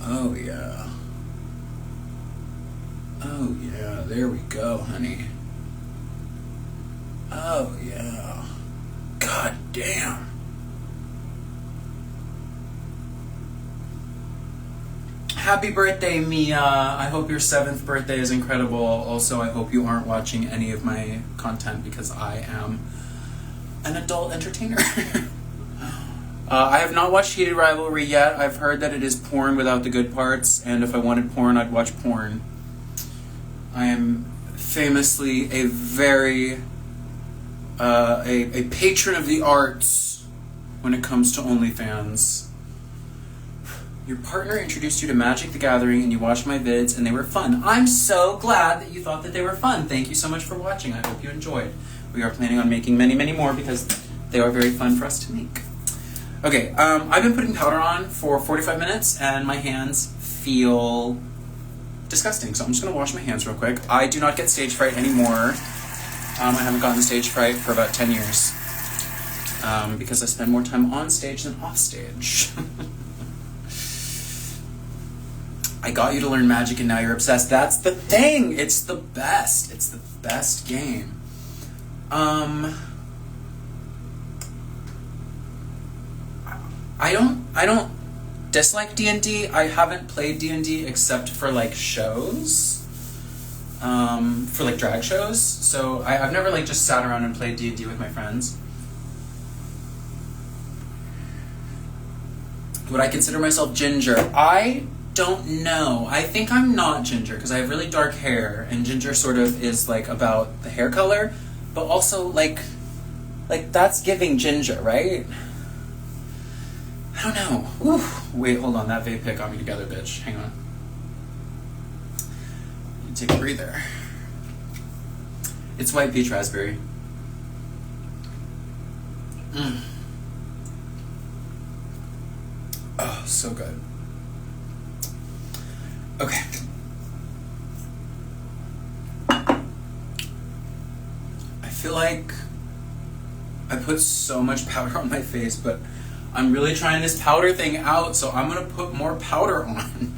S1: Oh yeah. Oh yeah. There we go, honey. Oh yeah. God damn. Happy birthday, Mia. I hope your 7th birthday is incredible. Also, I hope you aren't watching any of my content because I am an adult entertainer. I have not watched Heated Rivalry yet. I've heard that it is porn without the good parts, and if I wanted porn, I'd watch porn. I am famously a very a patron of the arts when it comes to OnlyFans. Your partner introduced you to Magic the Gathering and you watched my vids and they were fun. I'm so glad that you thought that they were fun. Thank you so much for watching. I hope you enjoyed. We are planning on making many, many more because they are very fun for us to make. Okay, I've been putting powder on for 45 minutes and my hands feel disgusting. So I'm just going to wash my hands real quick. I do not get stage fright anymore. I haven't gotten stage fright for about 10 years. Because I spend more time on stage than off stage. I got you to learn Magic and now you're obsessed. That's the thing. It's the best. It's the best game. I don't dislike D&D. I haven't played D&D except for like shows. For like drag shows. So I've never like just sat around and played D&D with my friends. Would I consider myself ginger? I don't know. I think I'm not ginger because I have really dark hair, and ginger sort of is like about the hair color, but also like that's giving ginger, right? I don't know. Whew. Wait, hold on. That vape pick got me together, bitch. Hang on. Take a breather. It's white peach raspberry. Oh, so good. Okay. I feel like I put so much powder on my face, but I'm really trying this powder thing out, so I'm gonna put more powder on.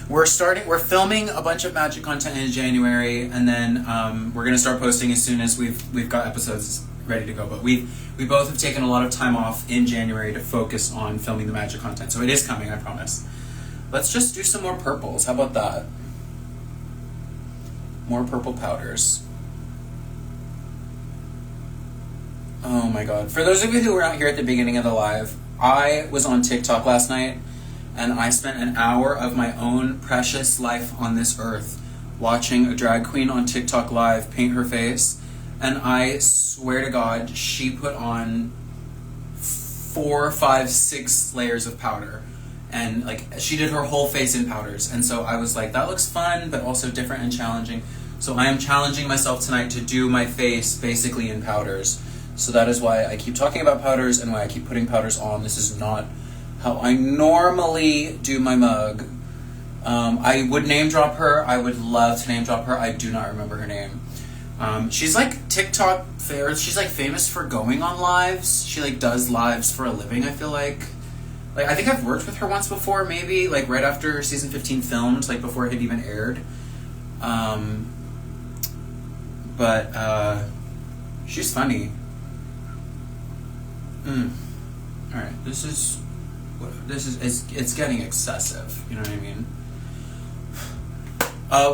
S1: We're filming a bunch of Magic content in January, and then we're gonna start posting as soon as we've got episodes ready to go. But we both have taken a lot of time off in January to focus on filming the magic content. So it is coming, I promise. Let's just do some more purples. How about that? More purple powders. Oh my god. For those of you who were out here at the beginning of the live, I was on TikTok last night and I spent an hour of my own precious life on this earth watching a drag queen on TikTok live paint her face, and I swear to God, she put on 4, 5, 6 layers of powder, and like she did her whole face in powders. And so I was like, that looks fun but also different and challenging. So I am challenging myself tonight to do my face basically in powders. So that is why I keep talking about powders and why I keep putting powders on. This is not how I normally do my mug. I would name drop her. I would love to name drop her. I do not remember her name. She's like TikTok she's like famous for going on lives. She like does lives for a living, I feel like. Like I think I've worked with her once before, maybe like right after season 15 filmed, like before it had even aired. But she's funny. Alright, it's getting excessive, you know what I mean?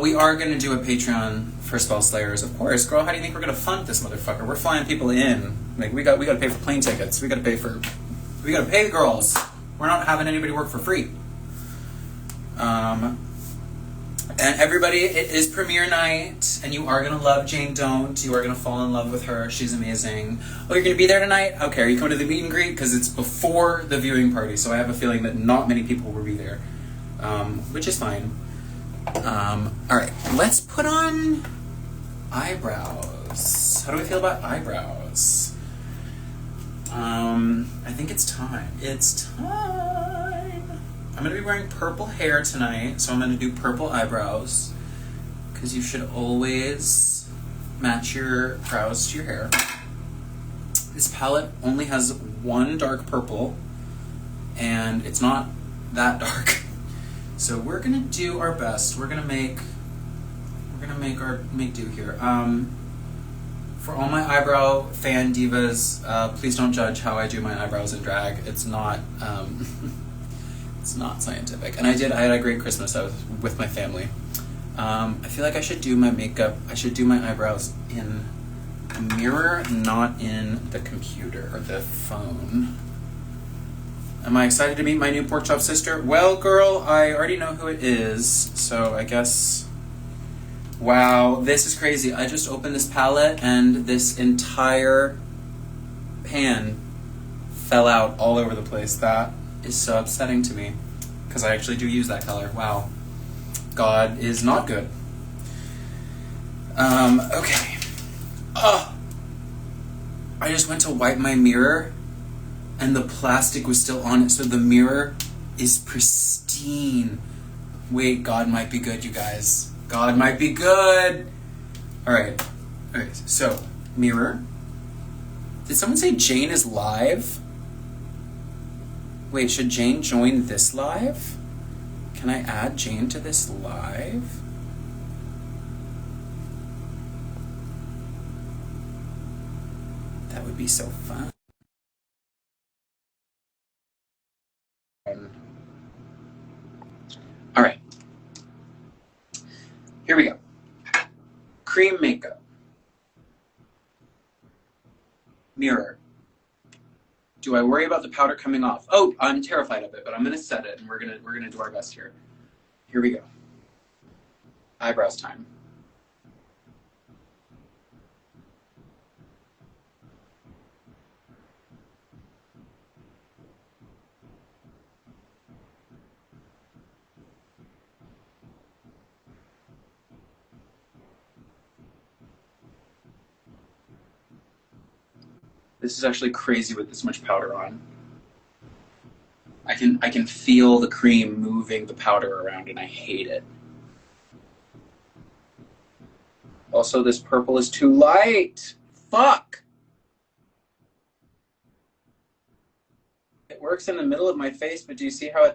S1: We are gonna do a Patreon for Spell Slayers, of course. Girl, how do you think we're gonna fund this motherfucker? We're flying people in. Like we gotta pay for plane tickets. We gotta pay the girls. We're not having anybody work for free. And everybody, it is premiere night, and you are gonna love Jane Don't. You are gonna fall in love with her. She's amazing. Oh, you're gonna be there tonight? Okay, are you coming to the meet and greet? Because it's before the viewing party, so I have a feeling that not many people will be there, which is fine. All right, let's put on eyebrows. How do we feel about eyebrows? I think it's time. It's time. I'm going to be wearing purple hair tonight, so I'm going to do purple eyebrows, because you should always match your brows to your hair. This palette only has one dark purple, and it's not that dark. So we're going to do our best. We're going to make do here. For all my eyebrow fan divas, please don't judge how I do my eyebrows in drag. It's not it's not scientific. And I had a great Christmas. I was with my family. I feel like I should do my makeup. I should do my eyebrows in a mirror, not in the computer or the phone. Am I excited to meet my new pork chop sister? Well, girl, I already know who it is, so I guess... Wow, this is crazy. I just opened this palette and this entire pan fell out all over the place. That is so upsetting to me, because I actually do use that color. Wow. God is not good. Okay. Oh! I just went to wipe my mirror and the plastic was still on it, so the mirror is pristine. Wait, God might be good, you guys. God might be good. Alright. Okay, so, mirror. Did someone say Jane is live? Wait, should Jane join this live? Can I add Jane to this live? That would be so fun. All right. Here we go. Cream makeup. Mirror. Do I worry about the powder coming off? Oh, I'm terrified of it, but I'm gonna set it and we're gonna do our best here. Here we go. Eyebrows time. This is actually crazy with this much powder on. I can feel the cream moving the powder around and I hate it. Also, this purple is too light. Fuck! It works in the middle of my face, but do you see how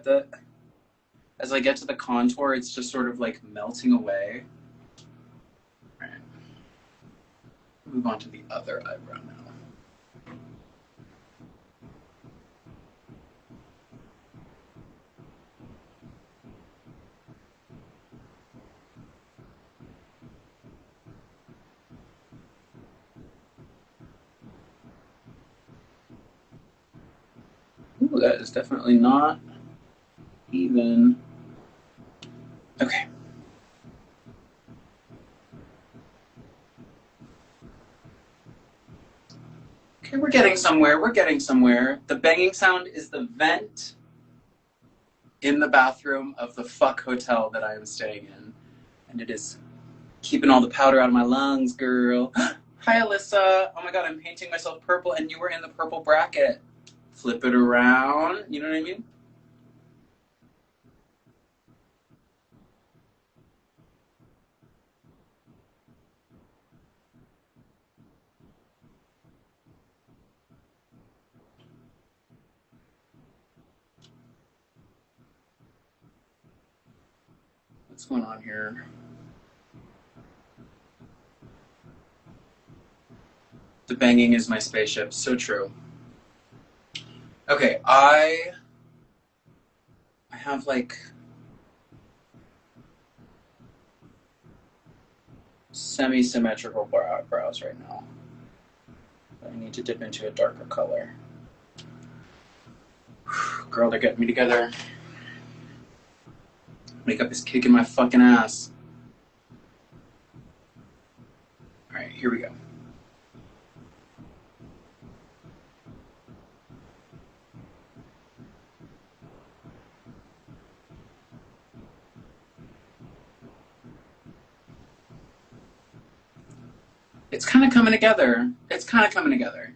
S1: as I get to the contour, it's just sort of like melting away? All right. Move on to the other eyebrow now. Ooh, that is definitely not even. Okay. Okay, we're getting somewhere. We're getting somewhere. The banging sound is the vent in the bathroom of the fuck hotel that I am staying in. And it is keeping all the powder out of my lungs, girl. Hi, Alyssa. Oh my god, I'm painting myself purple and you were in the purple bracket. Flip it around. You know what I mean? What's going on here? The banging is my spaceship. So true. Okay, I have like semi-symmetrical brows right now. I need to dip into a darker color. Girl, they're getting me together. Makeup is kicking my fucking ass. Alright, here we go. It's kind of coming together. It's kind of coming together.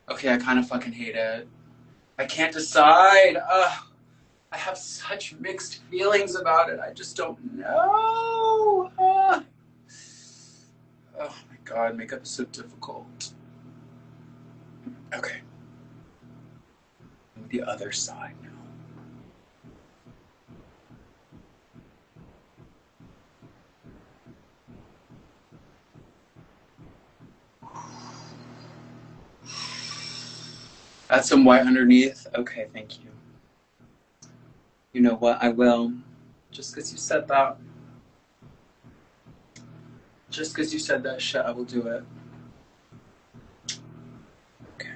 S1: Okay, I kind of fucking hate it. I can't decide. Ugh. I have such mixed feelings about it. I just don't know. Oh my god, makeup is so difficult. Okay. The other side now. Add some white underneath. Okay, thank you. You know what? I will. Just because you said that. Just because you said that shit, I will do it. Okay.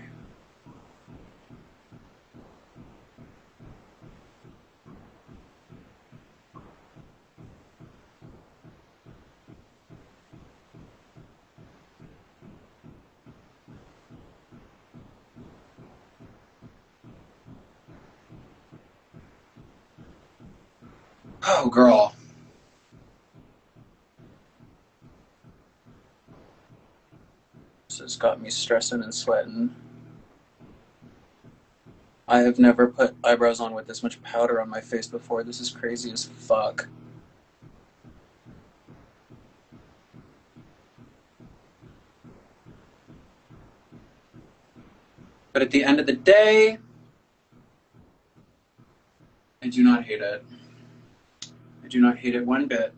S1: Oh, girl. This has got me stressing and sweating. I have never put eyebrows on with this much powder on my face before. This is crazy as fuck. But at the end of the day, I do not hate it. I do not hate it one bit. I'm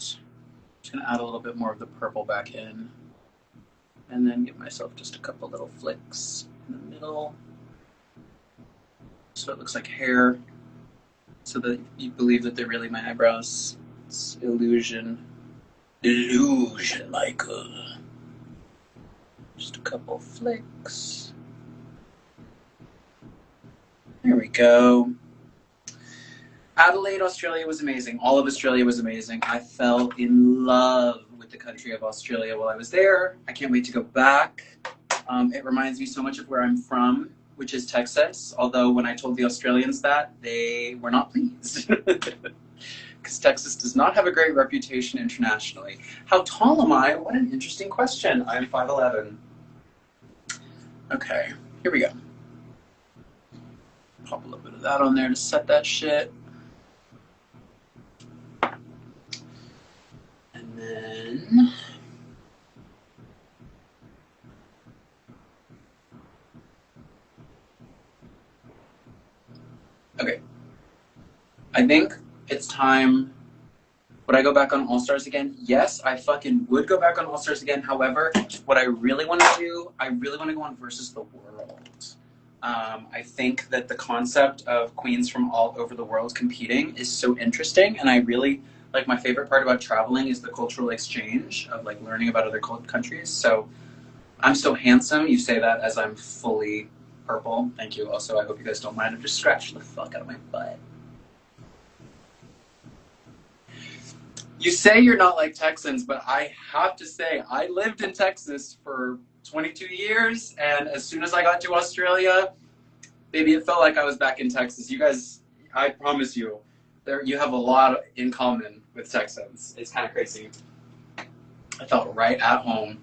S1: just gonna add a little bit more of the purple back in. And then give myself just a couple little flicks in the middle. So it looks like hair. So that you believe that they're really my eyebrows. It's illusion. Illusion, Michael. Just a couple flicks. There we go. Adelaide, Australia was amazing. All of Australia was amazing. I fell in love with the country of Australia while I was there. I can't wait to go back. It reminds me so much of where I'm from, which is Texas. Although when I told the Australians that, they were not pleased. Because Texas does not have a great reputation internationally. How tall am I? What an interesting question. I'm 5'11". Okay, here we go. Pop a little bit of that on there to set that shit. And then... Okay, I think it's time. Would I go back on All Stars again? Yes, I fucking would go back on All Stars again. However, what I really want to do, I really want to go on Versus the World. I think that the concept of queens from all over the world competing is so interesting, and I really like. My favorite part about traveling is the cultural exchange of like learning about other countries. So I'm so handsome. You say that as I'm fully purple. Thank you. Also, I hope you guys don't mind. I'm just scratching the fuck out of my butt. You say you're not like Texans, but I have to say, I lived in Texas for 22 years, and as soon as I got to Australia, baby, it felt like I was back in Texas. You guys, I promise you, you have a lot in common with Texans. It's kind of crazy. I felt right at home.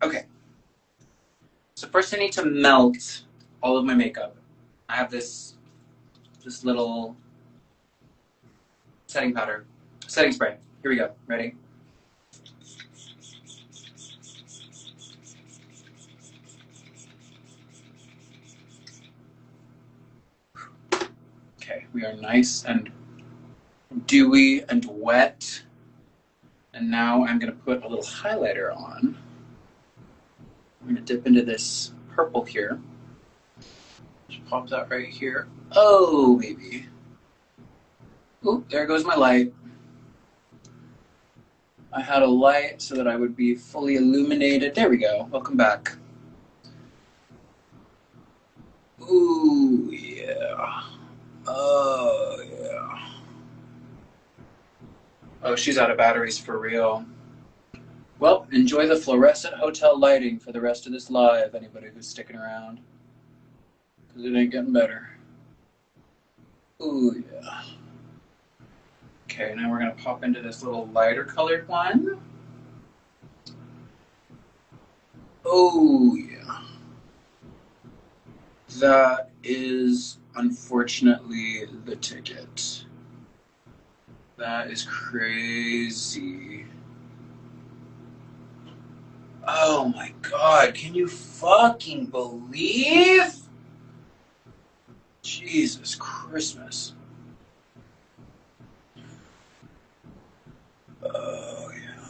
S1: Okay. So first I need to melt all of my makeup. I have this little setting spray. Here we go. Ready? Okay, we are nice and dewy and wet. And now I'm going to put a little highlighter on. I'm going to dip into this purple here. Just pop that right here. Oh, baby. Oh, there goes my light. I had a light so that I would be fully illuminated. There we go. Welcome back. Ooh, yeah. Oh, yeah. Oh, she's out of batteries for real. Well, enjoy the fluorescent hotel lighting for the rest of this live, anybody who's sticking around. Because it ain't getting better. Ooh, yeah. Okay, now we're going to pop into this little lighter colored one. Oh, yeah. That is, unfortunately, the ticket. That is crazy. Oh my god, can you fucking believe? Jesus Christmas. Oh yeah.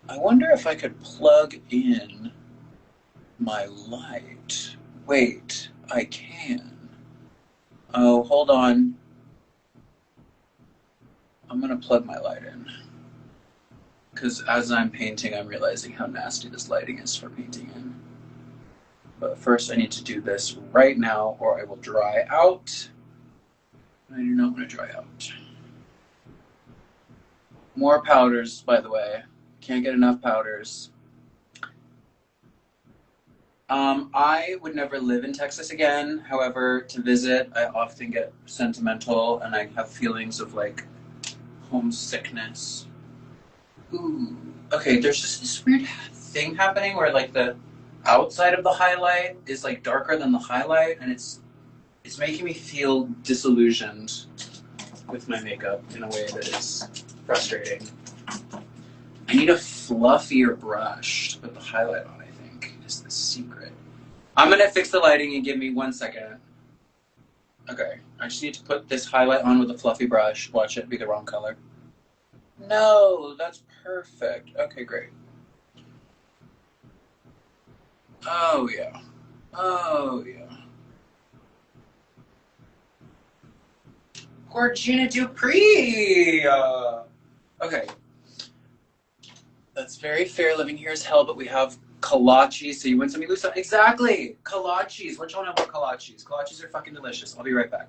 S1: I wonder if I could plug in my light. Wait, I can. Oh, hold on. I'm gonna plug my light in. Because as I'm painting, I'm realizing how nasty this lighting is for painting in. But first I need to do this right now or I will dry out. I do not want to dry out. More powders, by the way. Can't get enough powders. I would never live in Texas again. However, to visit, I often get sentimental and I have feelings of like homesickness. Ooh. Okay, there's just this weird thing happening where like the outside of the highlight is like darker than the highlight, and it's making me feel disillusioned with my makeup in a way that is frustrating. I need a fluffier brush to put the highlight on, I think, is the secret. I'm gonna fix the lighting and give me 1 second. Okay, I just need to put this highlight on with a fluffy brush. Watch it be the wrong color. No, that's perfect. Okay, great. Oh, yeah. Oh, yeah. Gorgina Dupree! Okay. That's very fair. Living here is hell, but we have kolaches, so you win some, you lose some. Exactly! Kolaches. What y'all know about kolaches? Kolaches are fucking delicious. I'll be right back.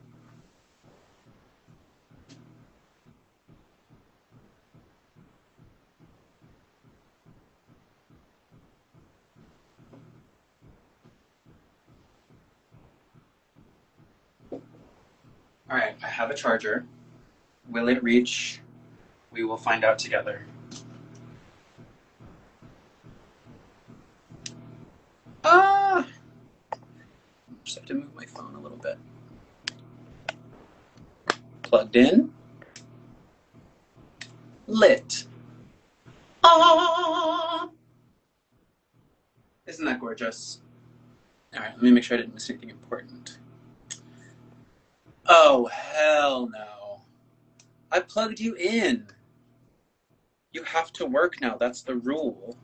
S1: Alright, I have a charger. Will it reach? We will find out together. Ah! Just have to move my phone a little bit. Plugged in. Lit. Ah! Isn't that gorgeous? Alright, let me make sure I didn't miss anything important. Oh, hell no. I plugged you in. You have to work now. That's the rule.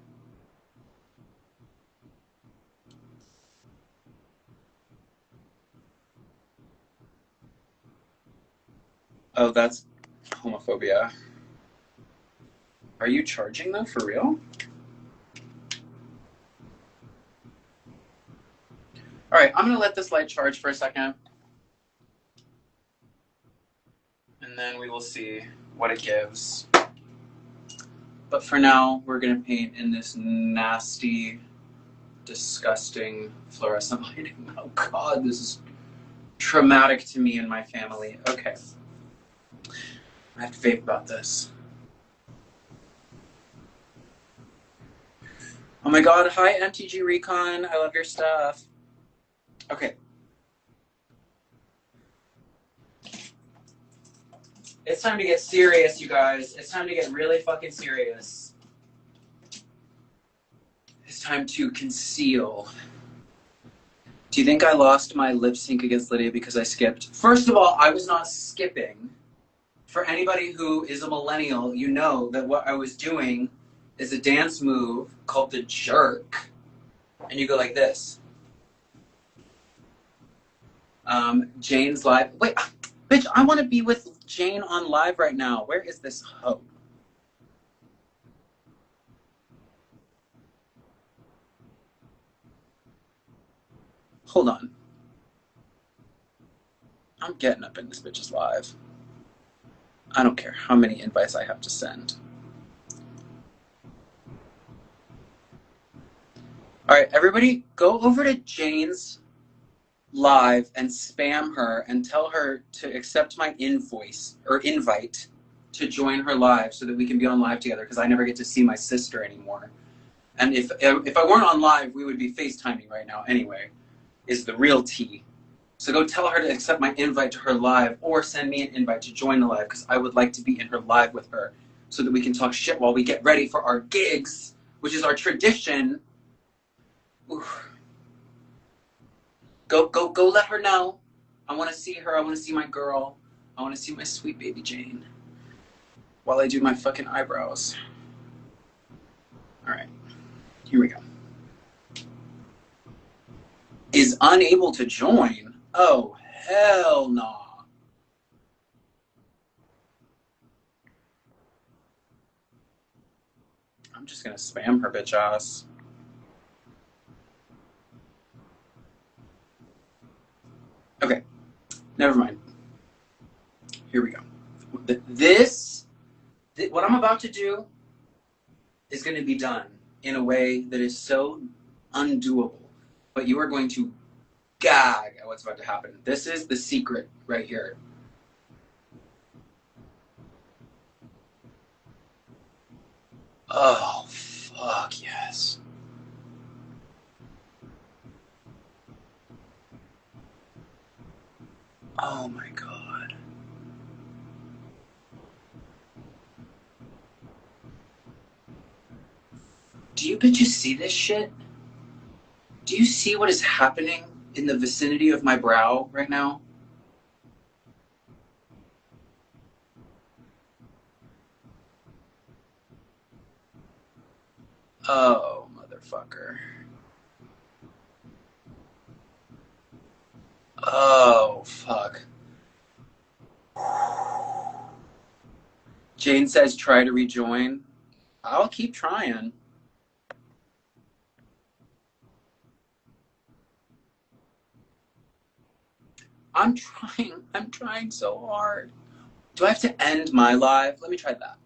S1: Oh, that's homophobia. Are you charging though, for real? All right, I'm gonna let this light charge for a second, and then we will see what it gives. But for now, we're gonna paint in this nasty, disgusting fluorescent lighting. Oh God, this is traumatic to me and my family. Okay, I have to vape about this. Oh my God, hi MTG Recon, I love your stuff. Okay. It's time to get serious, you guys. It's time to get really fucking serious. It's time to conceal. Do you think I lost my lip sync against Lydia because I skipped? First of all, I was not skipping. For anybody who is a millennial, you know that what I was doing is a dance move called the jerk. And you go like this. Jane's live. Wait, bitch, I want to be with Jane on live right now. Where is this hoe? Hold on. I'm getting up in this bitch's live. I don't care how many invites I have to send. All right, everybody go over to Jane's live and spam her and tell her to accept my invite to join her live so that we can be on live together because I never get to see my sister anymore. And if I weren't on live, we would be FaceTiming right now anyway, is the real tea. So go tell her to accept my invite to her live or send me an invite to join the live because I would like to be in her live with her so that we can talk shit while we get ready for our gigs, which is our tradition. Oof. Go let her know. I want to see her. I want to see my girl. I want to see my sweet baby Jane while I do my fucking eyebrows. All right, here we go. Is unable to join? Oh, hell no. Nah. I'm just gonna spam her bitch ass. Okay, never mind. Here we go. What I'm about to do is going to be done in a way that is so undoable. But you are going to gag at what's about to happen. This is the secret right here. Oh, fuck yes. Oh my God. Do you bitches see this shit? Do you see what is happening in the vicinity of my brow right now? Oh, motherfucker. Oh, fuck. Jane says try to rejoin. I'll keep trying. I'm trying so hard. Do I have to end my live? Let me try that.